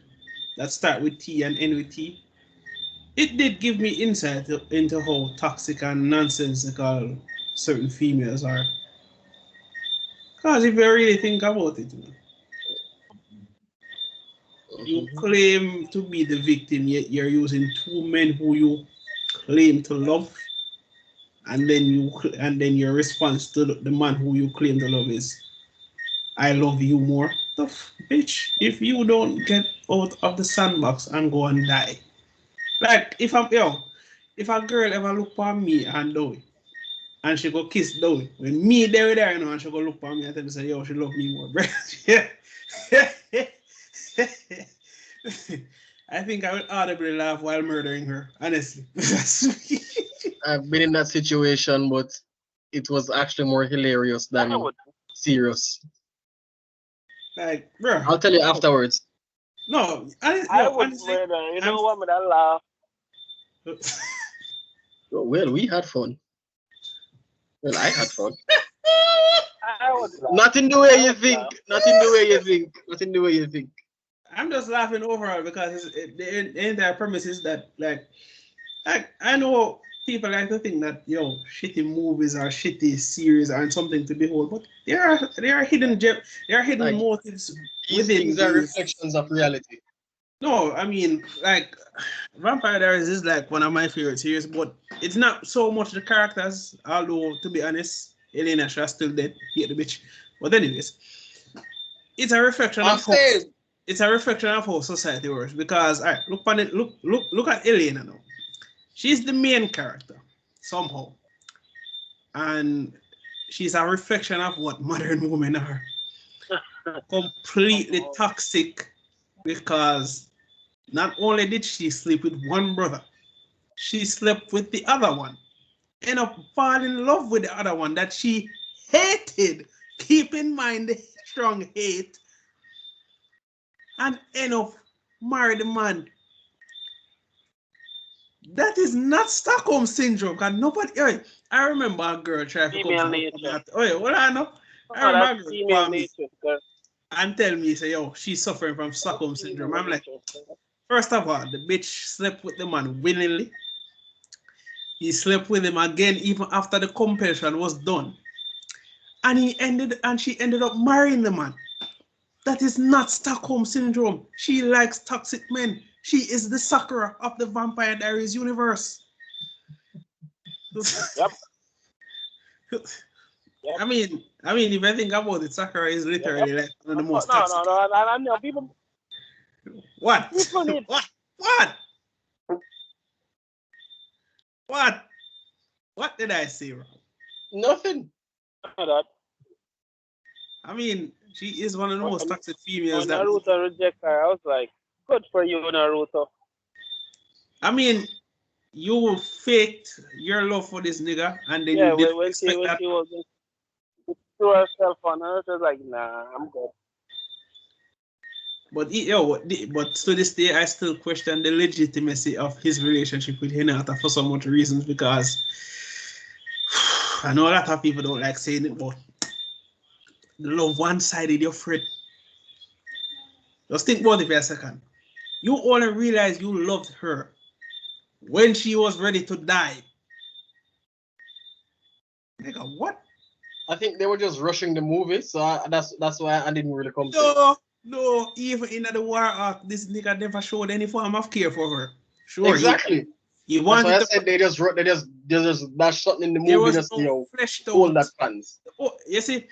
that start with T and end with T, it did give me insight into how toxic and nonsensical certain females are. Because if you really think about it, you claim to be the victim, yet you're using two men who you claim to love, and then your response to the man who you claim to love is, "I love you more." Bitch, if you don't get out of the sandbox and go and die. Like if a girl ever look for me and do it, and she go kiss Dowie, when me there, and she go look for me and tell me say, "Yo, she love me more," bro. Yeah. I think I would audibly laugh while murdering her. Honestly, I've been in that situation, but it was actually more hilarious than serious. Like, bro. I'll tell you afterwards. No, I would, honestly, you I'm. know what, with that laugh. Oh, well, we had fun. Well, I had fun. I would laugh. Not in the way I you would think. laugh. Not in the way you think. Not in the way you think. I'm just laughing overall because the entire premise is that like I know people like to think that shitty movies or shitty series aren't something to behold, but there are hidden Like motives these within things are these. reflections of reality. No, I mean like Vampire Diaries is like one of my favorite series, but it's not so much the characters. Although to be honest, Elena Shaw's still dead. Hate the bitch. But anyways, it's a reflection I'm of how saying, it's a reflection of how society works. Because all right, look on it, look at Elena now. She's the main character somehow, and she's a reflection of what modern women are. Completely toxic because not only did she sleep with one brother, she slept with the other one. End up falling in love with the other one that she hated. Keep in mind the strong hate, and end up marry the man. That is not Stockholm syndrome. Cause nobody. I remember a girl trying to come Female from nature. what I know. I No, that's remember a girl female call me nature, sir. and tell me, say, yo, she's suffering from That's Stockholm syndrome. female I'm like, nature, sir. first of all, the bitch slept with the man willingly. He slept with him again even after the compulsion was done. And she ended up marrying the man. That is not Stockholm syndrome. She likes toxic men. She is the Sakura of the Vampire Diaries universe. Yep. Yep. If I think about it, Sakura is literally Yep. like one of the No, most no, toxic. no. I know people. What? People need. What? What? What did I say wrong? nothing. That I mean, she is one of the most toxic females when that. Naruto reject her, I was like, good for you, Naruto. I mean, you faked your love for this nigga, and then Yeah, you didn't when expect that. she was threw herself on her, she was like, nah, I'm good. But but to this day, I still question the legitimacy of his relationship with Hinata for so much reasons because I know a lot of people don't like saying it, but the love one-sided, you're afraid. Just think about it for a second. You only realize you loved her when she was ready to die. Nigga, what? I think they were just rushing the movie, so that's why I didn't really come to it. No, even in the war arc, this nigga never showed any form of care for her. Sure, Exactly. he That's why wanted I to. said they just dash something in the There movie was just no fleshed hold out. that plans. Oh, you see,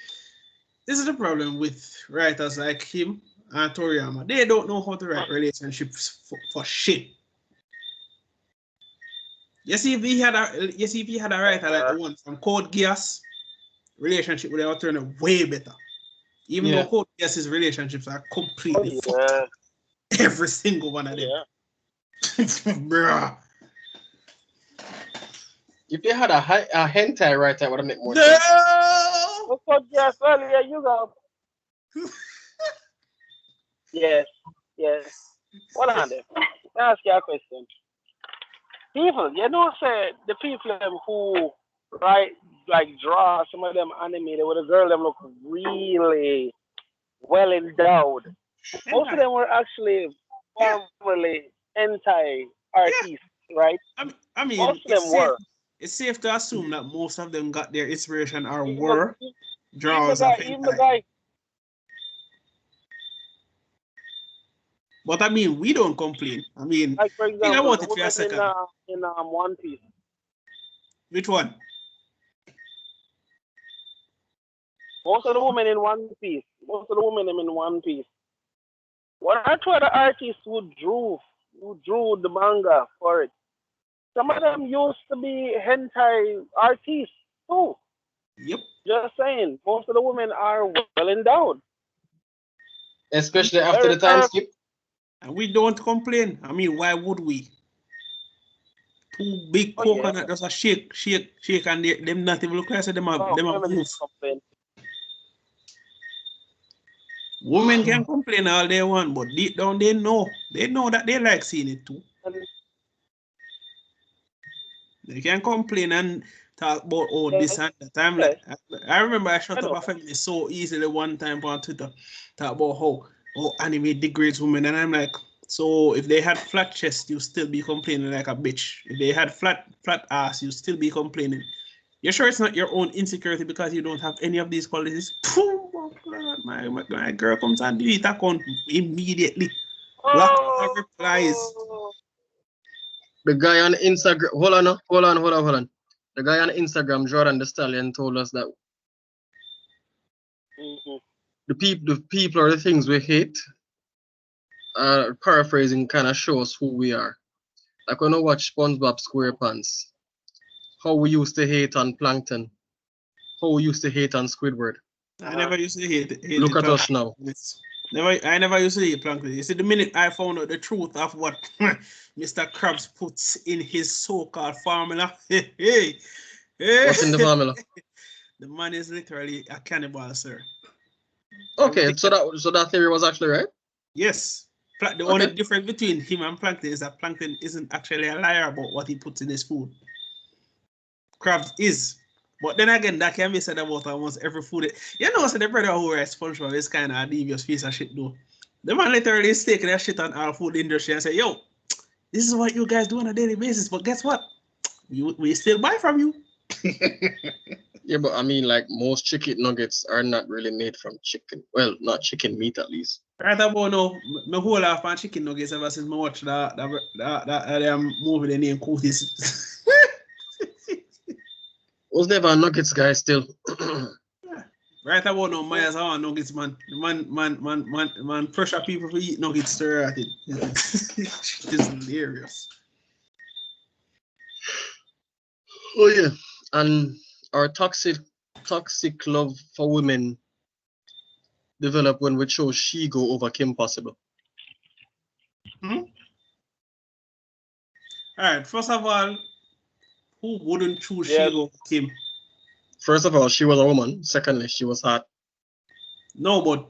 this is the problem with writers like him and Toriyama. They don't know how to write relationships for shit. If he had a writer like the one from Code Geass, relationship would have turned out way better. Even though Code Geass's relationships are completely fucked up. Every single one of them. Yeah. Bruh. If they had a hentai writer, it would have made more sense. What's up, yes, earlier you go. Yes. Hold on there. Let me ask you a question. People, say the people who write, like draw some of them animated with a girl them look really well endowed. Most of them were actually formerly anti-artists, right? I mean, Most of them were. it's safe to assume that most of them got their inspiration or Even were drawers of even the hentai. guy. But I mean, we don't complain. I mean, Like for think example, about the it for a women second. in One Piece. Which one? Most of the women in One Piece. Most of the women in One Piece. What are two of the artists who drew the manga for it? Some of them used to be hentai artists too. Yep. Just saying, most of the women are well endowed. Especially after the time skip. And we don't complain. I mean, why would we? Two big coconut just a shake, and them not even look like them have move. Women can complain all they want, but deep down they know. They know that they like seeing it too. They can complain and talk about this and that. I remember I shut up a feminist so easily one time on Twitter, talk about how anime degrades women, and I'm like, so if they had flat chest, you still be complaining like a bitch. If they had flat ass, you still be complaining. You're sure it's not your own insecurity because you don't have any of these qualities? Oh, my girl comes and delete account immediately. Block all replies. The guy on Instagram, hold on. The guy on Instagram, Jordan the Stallion, told us that the people are the things we hate. Paraphrasing kind of shows who we are. Like when I watch SpongeBob SquarePants, how we used to hate on Plankton, how we used to hate on Squidward. I never used to hate Look at us now. I never used to hate Plankton. You see, the minute I found out the truth of what Mr. Krabs puts in his so-called formula, What's in the formula? The man is literally a cannibal, sir. Okay, so that theory was actually right? Yes. The only difference between him and Plankton is that Plankton isn't actually a liar about what he puts in his food. Krabs is. But then again, that can be said about almost every food. You know, so the brother who writes SpongeBob is kind of a devious piece of shit, though. The man literally is taking that shit on our food industry and say, yo, this is what you guys do on a daily basis, but guess what? We still buy from you. Yeah, but I mean, like, most chicken nuggets are not really made from chicken. Well, not chicken meat, at least. Right about now, my whole life on chicken nuggets ever since I watched that movie the name Cooties. Was never a nuggets guy still. Right about now, Myers on nuggets, man. Man, pressure people to eat nuggets, sir. I think it's hilarious. Oh yeah, and our toxic love for women developed when we chose Shigo over Kim Possible. All right, first of all, who wouldn't choose Shigo over Kim? First of all, she was a woman. Secondly, she was hot. No, but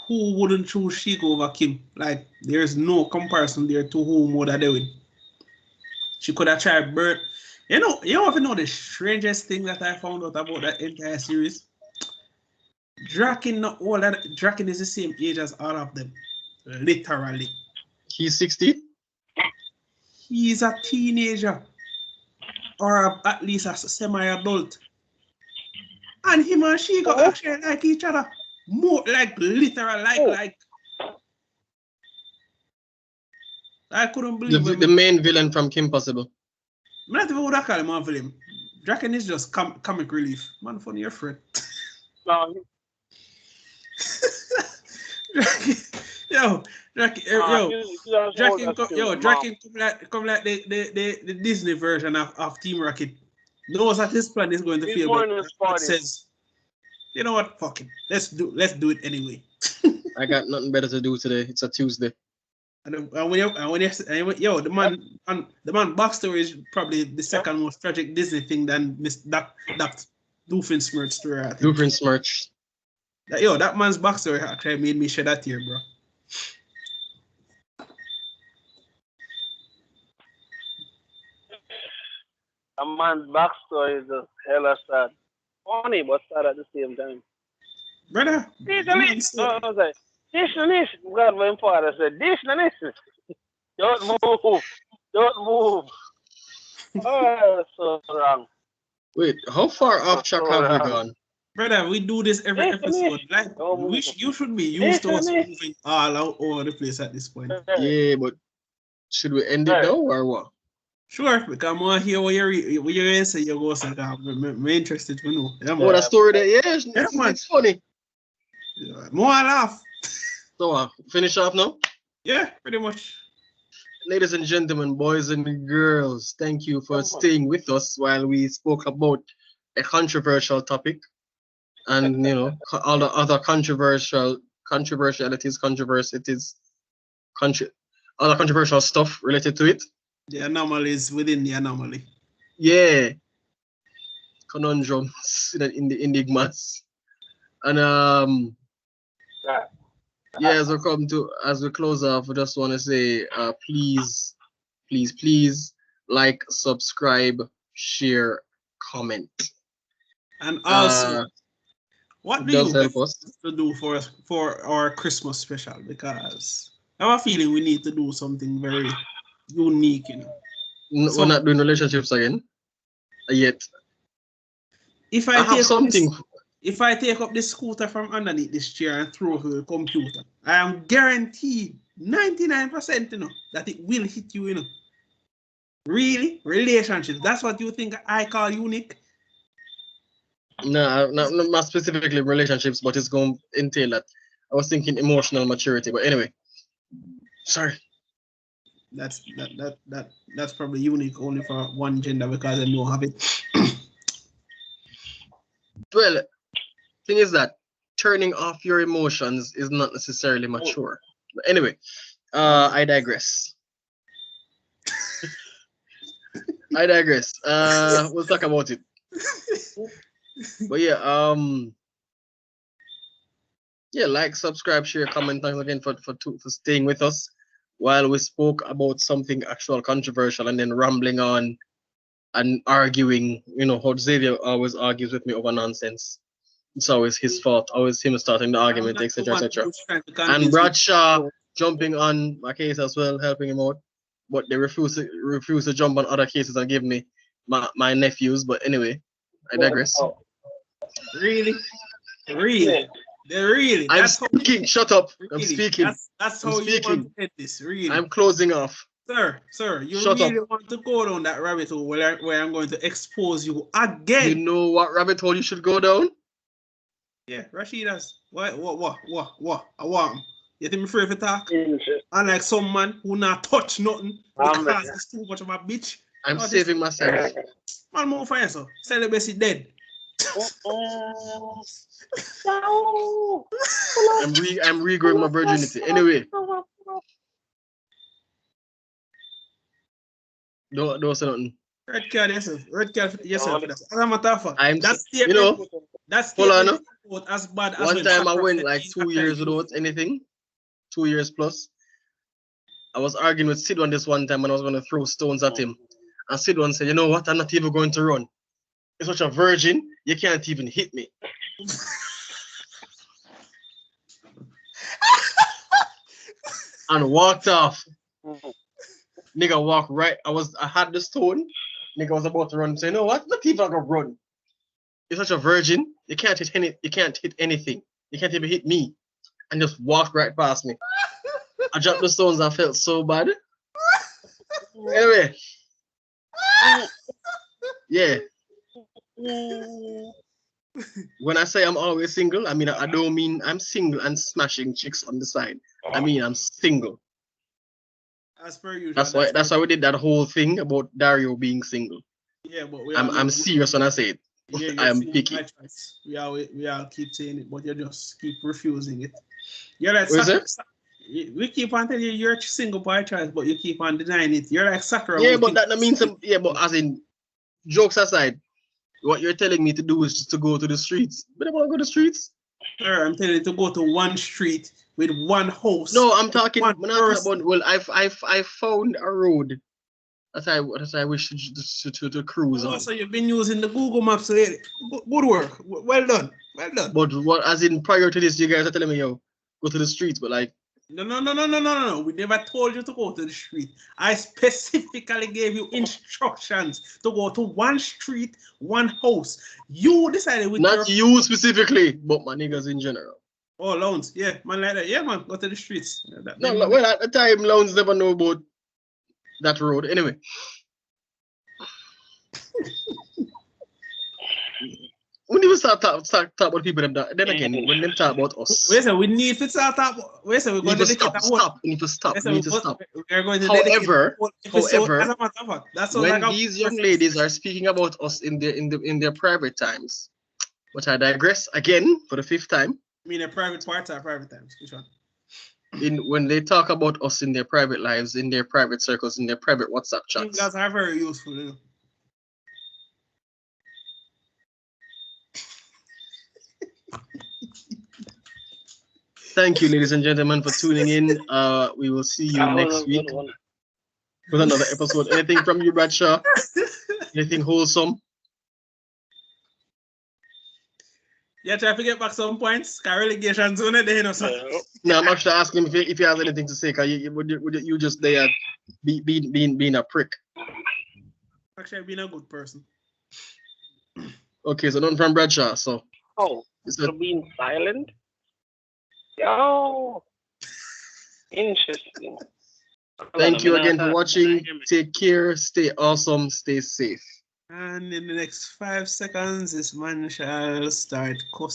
who wouldn't choose Shigo over Kim? Like, there's no comparison there to whom would I do it. She could have tried Bert. You know if you know the strangest thing that I found out about that entire series? Draken is the same age as all of them. Literally. He's 60? He's a teenager. Or at least a semi-adult. And him and Shigo actually like each other. More like literal, like. I couldn't believe the main villain from Kim Possible. I'm not even what I call him a villain. Draken is just comic relief. Man, funny your friend. Draken come like the Disney version of Team Rocket. Knows that his plan is going to fail, but says, you know what, fuck it. Let's do it anyway. I got nothing better to do today. It's a Tuesday. The man backstory is probably the second most tragic Disney thing than that Doofenshmirtz story. Doofenshmirtz. That man's backstory actually made me shed a tear, bro. A man's backstory is just hella sad. Funny, but sad at the same time. Brother, God, my father said, don't move. Oh, that's so wrong. Wait, how far off track have we gone? Brother, we do this every episode. Like, you should be used to us moving all out over the place at this point. Yeah, but should we end it now or what? Sure, because I want to hear what you're say. You go, so I'm interested to know. Yeah, that story there, it's funny. Yeah, more laugh. So, finish off now? Yeah, pretty much. Ladies and gentlemen, boys and girls, thank you for staying with us while we spoke about a controversial topic and, all the other controversial other controversial stuff related to it. The anomalies within the anomaly. Yeah. Conundrums in the enigmas. And Yeah, as we close off, we just want to say, please like, subscribe, share, comment. And also, what It do does you help guys us. to do for our Christmas special? Because I have a feeling we need to do something very unique, you know. We're So not doing relationships again yet. if I I have take up this something. if I take up this scooter from underneath this chair and throw it to the computer, I am guaranteed 99%, you know, that it will hit you, you know. Really? Relationships. That's what you think I call unique? No, not specifically relationships, but it's going to entail that. I was thinking emotional maturity, but anyway, sorry. That's probably unique only for one gender because they don't have it. Well, thing is that turning off your emotions is not necessarily mature. But anyway, I digress. I digress. We'll talk about it. But yeah, like, subscribe, share, comment. Thanks again for staying with us while we spoke about something actual controversial and then rambling on and arguing. You know how Xavier always argues with me over nonsense. It's always his fault. Always him starting the argument, etc., etc. And Bradshaw jumping on my case as well, helping him out. But they refuse to jump on other cases and give me my nephews. But anyway, I digress. Really? Really? Really? I'm speaking. Shut up. I'm speaking. That's how you want to end this, really. I'm closing off. Sir, you really want to go down that rabbit hole where I'm going to expose you again. You know what rabbit hole you should go down? Yeah, Rashidas. What? I want him. You think me afraid to talk? Unlike some man who not touch nothing because he's too much of a bitch. I'm saving myself. Man, move for yourself. Celibacy dead. I'm regrowing my virginity. Anyway. Don't say nothing. Red card yourself. As a matter of fact, that's hold on. As bad as one time I went like 2 years without anything. 2 years plus. I was arguing with Sidwan this one time and I was going to throw stones at him. And Sidwan said, you know what? I'm not even going to run. You're such a virgin, you can't even hit me. And walked off. Nigga walked right. I had the stone. Nigga was about to run. So you know what? Not even gonna run. You're such a virgin. You can't hit anything. You can't even hit me. And just walked right past me. I dropped the stones. I felt so bad. Anyway. Yeah. When I say I'm always single, I mean I don't mean I'm single and smashing chicks on the side. I mean I'm single. As per usual. That's why we did that whole thing about Dario being single. Yeah, but I'm serious when I say it. Yeah, I am picky. We all keep saying it, but you just keep refusing it. You're like we keep on telling you you're single by choice, but you keep on denying it. You're like Sakura. Yeah, but that means but as in jokes aside, what you're telling me to do is just to go to the streets. But I want to go to the streets. Sir, I'm telling you to go to one street with one house. No, I'm talking about. Well, I found a road that I wish to cruise on. So you've been using the Google Maps lately. Good work. Well done. But what, as in prior to this, you guys are telling me, yo, go to the streets, but like. No. We never told you to go to the street. I specifically gave you instructions to go to one street, one house. You decided with not you specifically, but my niggas in general. Oh, Loans. Yeah, man like that. Yeah, man, go to the streets. Well, at the time, Loans never know about that road. Anyway. We need to start talk about people them that. Then again, when they talk about us. We need to start talk. We're going to stop. We need to stop. We're going to however, that's when these young ladies are speaking about us in their private times, but I digress again for the 5th time. I mean, their private parts or private times? Which one? When they talk about us in their private lives, in their private circles, in their private WhatsApp chats. That's very useful. You know? Thank you, ladies and gentlemen, for tuning in. We will see you That was next a week good one. with another episode. Anything from you, Bradshaw? Anything wholesome? Yeah, try to get back some points. Relegation zone there, you know. So. No, I'm actually asking him if he has anything to say. Cause you just there being a prick. Actually, being a good person. Okay, so nothing from Bradshaw. So For being silent? Yo, interesting. Thank you again for watching. Take care, stay awesome, stay safe. And in the next 5 seconds, this man shall start cussing.